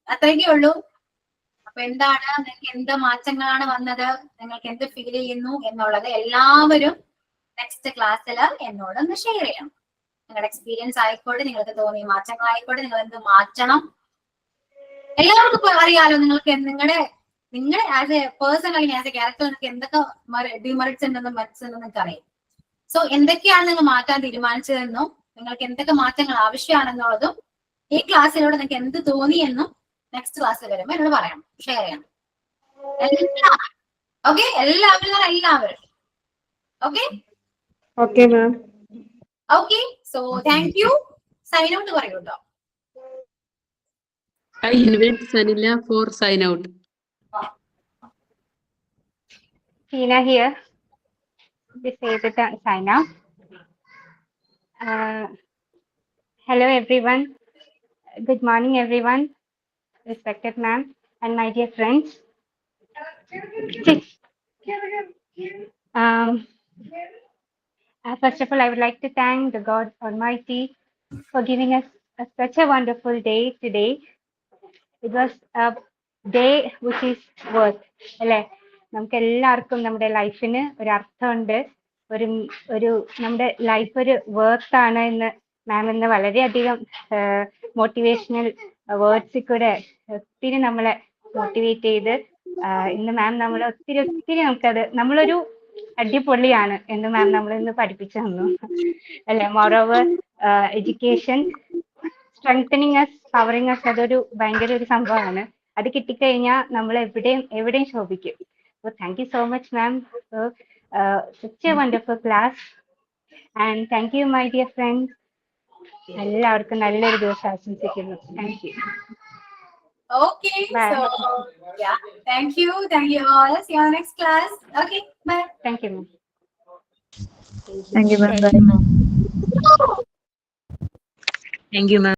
Speaker 1: അത്രയൊക്കെ ഉള്ളൂ. അപ്പൊ എന്താണ് നിങ്ങൾക്ക് എന്ത് മാറ്റങ്ങളാണ് വന്നത്, നിങ്ങൾക്ക് എന്ത് ഫീൽ ചെയ്യുന്നു എന്നുള്ളത് എല്ലാവരും നെക്സ്റ്റ് ക്ലാസ്സിൽ എന്നോട് ഒന്ന് ഷെയർ ചെയ്യണം. നിങ്ങളുടെ എക്സ്പീരിയൻസ് ആയിക്കോട്ടെ, നിങ്ങൾക്ക് തോന്നിയ മാറ്റങ്ങൾ ആയിക്കോട്ടെ, നിങ്ങൾ എന്ത് മാറ്റണം. എല്ലാവർക്കും ഇപ്പൊ അറിയാലോ നിങ്ങൾക്ക് നിങ്ങളുടെ ആസ് എ പേഴ്സൺ അല്ലെങ്കിൽ ആസ് എ ക്യാരക്ടർ നിങ്ങൾക്ക് എന്തൊക്കെ ഡിമെറിറ്റ്സ് ഉണ്ടെന്നും മെറിറ്റ്സ് ഉണ്ടെന്നും നിങ്ങൾക്ക് അറിയാം. സോ എന്തൊക്കെയാണ് നിങ്ങൾ മാറ്റാൻ തീരുമാനിച്ചതെന്നും നിങ്ങൾക്ക് എന്തൊക്കെ മാറ്റങ്ങൾ ആവശ്യമാണെന്നുള്ളതും ഈ ക്ലാസ്സിലൂടെ നിങ്ങൾക്ക് എന്ത് തോന്നിയെന്നും നെക്സ്റ്റ് ക്ലാസ്സിൽ വരുമ്പോൾ എന്നോട് പറയണം, ഷെയർ ചെയ്യണം. ഓക്കെ, എല്ലാവരും okay
Speaker 3: Okay, ma'am.
Speaker 1: Okay. So thank you. Sign out പറയൂ കേട്ടോ.
Speaker 2: I invite Sanila for sign out.
Speaker 16: Tina here. This is the sign out. Hello everyone. Good morning everyone. Respected ma'am and my dear friends. First of all, I would like to thank the God Almighty for giving us such a wonderful day today. It was a day which is worth. അല്ലേ, നമുക്ക് എല്ലാവർക്കും നമ്മുടെ ലൈഫിന് ഒരു അർത്ഥമുണ്ട്, ഒരു നമ്മുടെ life ഒരു വർത്ത് ആണ് എന്ന് മാം ഇന്ന് വളരെയധികം മോട്ടിവേഷണൽ വേർഡ്സിൽ കൂടെ ഒത്തിരി നമ്മളെ മോട്ടിവേറ്റ് ചെയ്ത് ഇന്ന് മാം നമ്മളെ ഒത്തിരി നമുക്കത് നമ്മളൊരു അടിപൊളിയാണ് എന്ന് മാം നമ്മൾ ഇന്ന് പഠിപ്പിച്ചു തന്നു അല്ലെ. Moreover education strengthening us, powering us, അതൊരു ഭയങ്കര ഒരു സംഭവമാണ്. അത് കിട്ടിക്കഴിഞ്ഞാൽ നമ്മൾ എവിടെയും ശോഭിക്കും. So thank you so much ma'am for such a wonderful class and thank you my dear friends. എല്ലാവർക്കും നല്ലൊരു ദിവസം ആശംസിക്കുന്നു. Thank you.
Speaker 1: Okay.
Speaker 16: Bye.
Speaker 1: So yeah, thank you all. See you on next class. Okay, bye.
Speaker 16: Thank you ma'am.
Speaker 14: Thank you, ma'am. Bye.
Speaker 3: Thank you, ma'am.